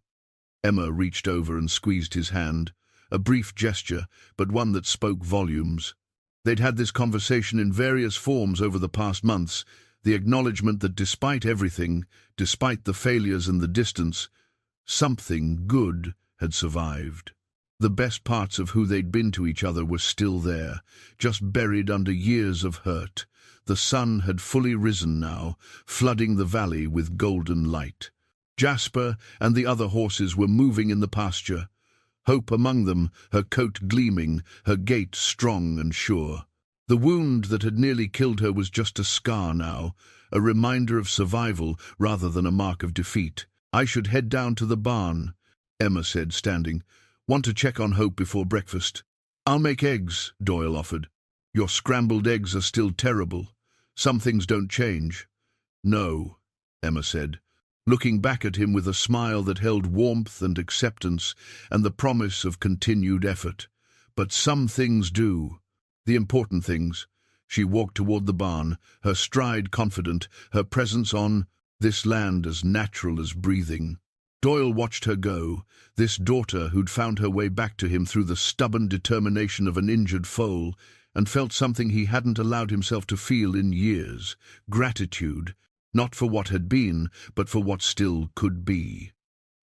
Emma reached over and squeezed his hand, a brief gesture, but one that spoke volumes. They'd had this conversation in various forms over the past months, the acknowledgement that despite everything, despite the failures and the distance, something good had survived. The best parts of who they'd been to each other were still there, just buried under years of hurt. The sun had fully risen now, flooding the valley with golden light. Jasper and the other horses were moving in the pasture, Hope among them, her coat gleaming, her gait strong and sure. The wound that had nearly killed her was just a scar now, a reminder of survival rather than a mark of defeat. "I should head down to the barn," Emma said, standing. "Want to check on Hope before breakfast." "I'll make eggs," Doyle offered. "Your scrambled eggs are still terrible. Some things don't change." "No," Emma said, looking back at him with a smile that held warmth and acceptance and the promise of continued effort. "But some things do. The important things." She walked toward the barn, her stride confident, her presence on this land as natural as breathing. Doyle watched her go, this daughter who'd found her way back to him through the stubborn determination of an injured foal, and felt something he hadn't allowed himself to feel in years: gratitude, not for what had been, but for what still could be.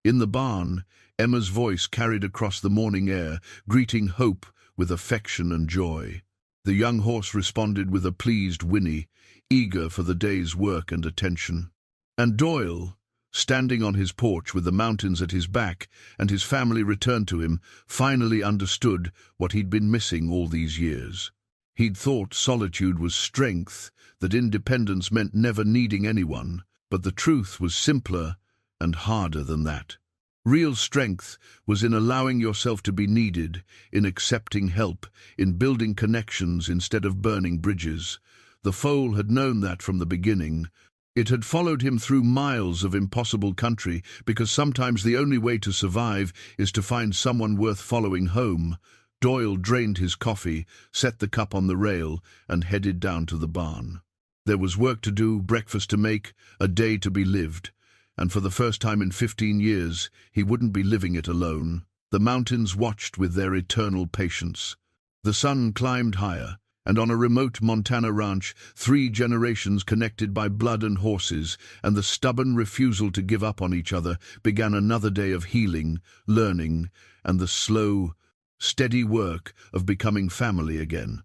In the barn, Emma's voice carried across the morning air, greeting Hope with affection and joy. The young horse responded with a pleased whinny, eager for the day's work and attention. And Doyle, standing on his porch with the mountains at his back and his family returned to him, finally understood what he'd been missing all these years. He'd thought solitude was strength, that independence meant never needing anyone, but the truth was simpler and harder than that. Real strength was in allowing yourself to be needed, in accepting help, in building connections instead of burning bridges. The foal had known that from the beginning. It had followed him through miles of impossible country, because sometimes the only way to survive is to find someone worth following home. Doyle drained his coffee, set the cup on the rail, and headed down to the barn. There was work to do, breakfast to make, a day to be lived. And for the first time in 15 years, he wouldn't be living it alone. The mountains watched with their eternal patience. The sun climbed higher, and on a remote Montana ranch, 3 generations connected by blood and horses, and the stubborn refusal to give up on each other, began another day of healing, learning, and the slow, steady work of becoming family again.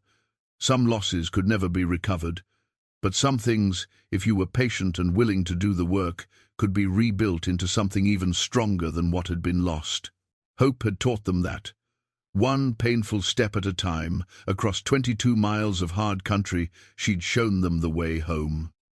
Some losses could never be recovered, but some things, if you were patient and willing to do the work, could be rebuilt into something even stronger than what had been lost. Hope had taught them that. One painful step at a time, across 22 miles of hard country, she'd shown them the way home.